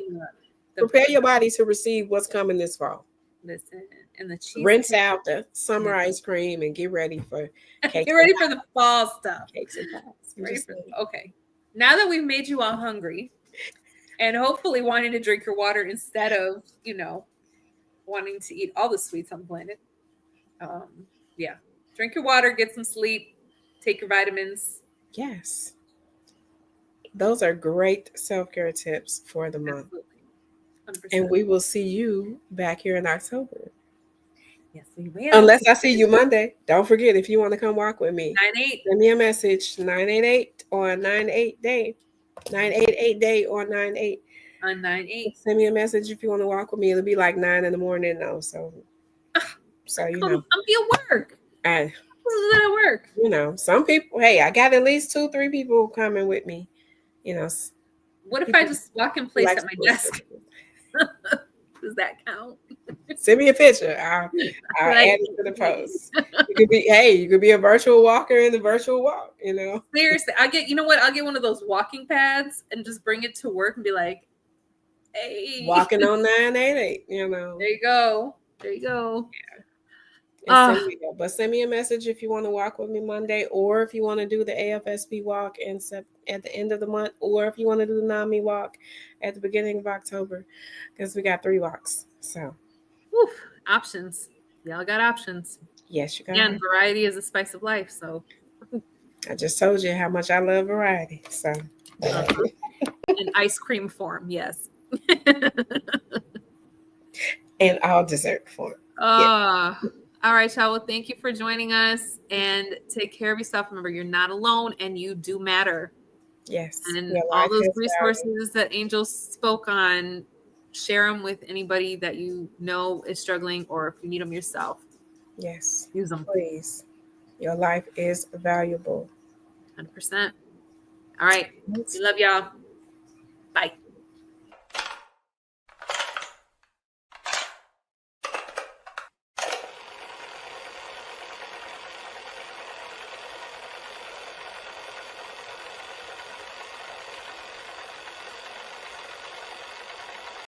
[SPEAKER 2] Prepare your body to receive what's coming this fall.
[SPEAKER 1] Listen, and the cheese.
[SPEAKER 2] Rinse out the summer ice cream and get ready for cakes.
[SPEAKER 1] Get ready for the fall stuff.
[SPEAKER 2] Cakes and pies.
[SPEAKER 1] Okay. Now that we've made you all hungry and hopefully wanting to drink your water instead of, wanting to eat all the sweets on the planet. Yeah. Drink your water, get some sleep, take your vitamins.
[SPEAKER 2] Yes. Those are great self-care tips for the month. Absolutely. 100%. And we will see you back here in October.
[SPEAKER 1] Yes, we will.
[SPEAKER 2] Unless I see you Monday. Don't forget, if you want to come walk with me,
[SPEAKER 1] 9-8.
[SPEAKER 2] Send me a message, 988 on 98 day. 988 day on 98.
[SPEAKER 1] On 9-8.
[SPEAKER 2] Send me a message if you want to walk with me. It'll be like 9 in the morning though. So
[SPEAKER 1] I'm be at work.
[SPEAKER 2] At
[SPEAKER 1] work.
[SPEAKER 2] Some people, hey, I got at least 2-3 people coming with me.
[SPEAKER 1] What if I just walk in place at my desk? Does that count?
[SPEAKER 2] Send me a picture. I'll add it to the post. You could be a virtual walker in the virtual walk,
[SPEAKER 1] Seriously, I'll get one of those walking pads and just bring it to work and be like, hey.
[SPEAKER 2] Walking on 988,
[SPEAKER 1] There you go.
[SPEAKER 2] Yeah. But send me a message if you want to walk with me Monday, or if you want to do the AFSP walk at the end of the month, or if you want to do the NAMI walk at the beginning of October, because we got 3 walks. So,
[SPEAKER 1] options. Y'all got options.
[SPEAKER 2] Yes, you got.
[SPEAKER 1] And variety is the spice of life. So,
[SPEAKER 2] I just told you how much I love variety. So,
[SPEAKER 1] in ice cream form, yes.
[SPEAKER 2] And all dessert form.
[SPEAKER 1] All right, y'all. Well, thank you for joining us, and take care of yourself. Remember, you're not alone, and you do matter.
[SPEAKER 2] Yes.
[SPEAKER 1] And all those resources that Angel spoke on, share them with anybody that you know is struggling, or if you need them yourself.
[SPEAKER 2] Yes.
[SPEAKER 1] Use them.
[SPEAKER 2] Please. Your life is valuable.
[SPEAKER 1] 100%. All right. We love y'all. Bye.